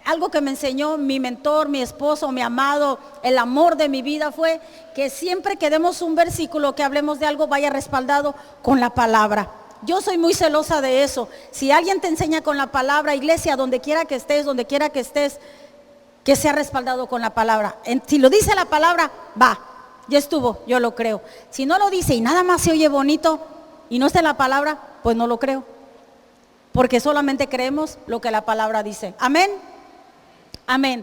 algo que me enseñó mi mentor, mi esposo, mi amado, el amor de mi vida, fue que siempre que demos un versículo, que hablemos de algo, vaya respaldado con la palabra. Yo soy muy celosa de eso. Si alguien te enseña con la palabra, iglesia, donde quiera que estés, que sea respaldado con la palabra. Si lo dice la palabra, va, ya estuvo, yo lo creo. Si no lo dice y nada más se oye bonito y no está en la palabra, pues no lo creo. Porque solamente creemos lo que la palabra dice. Amén. Amén.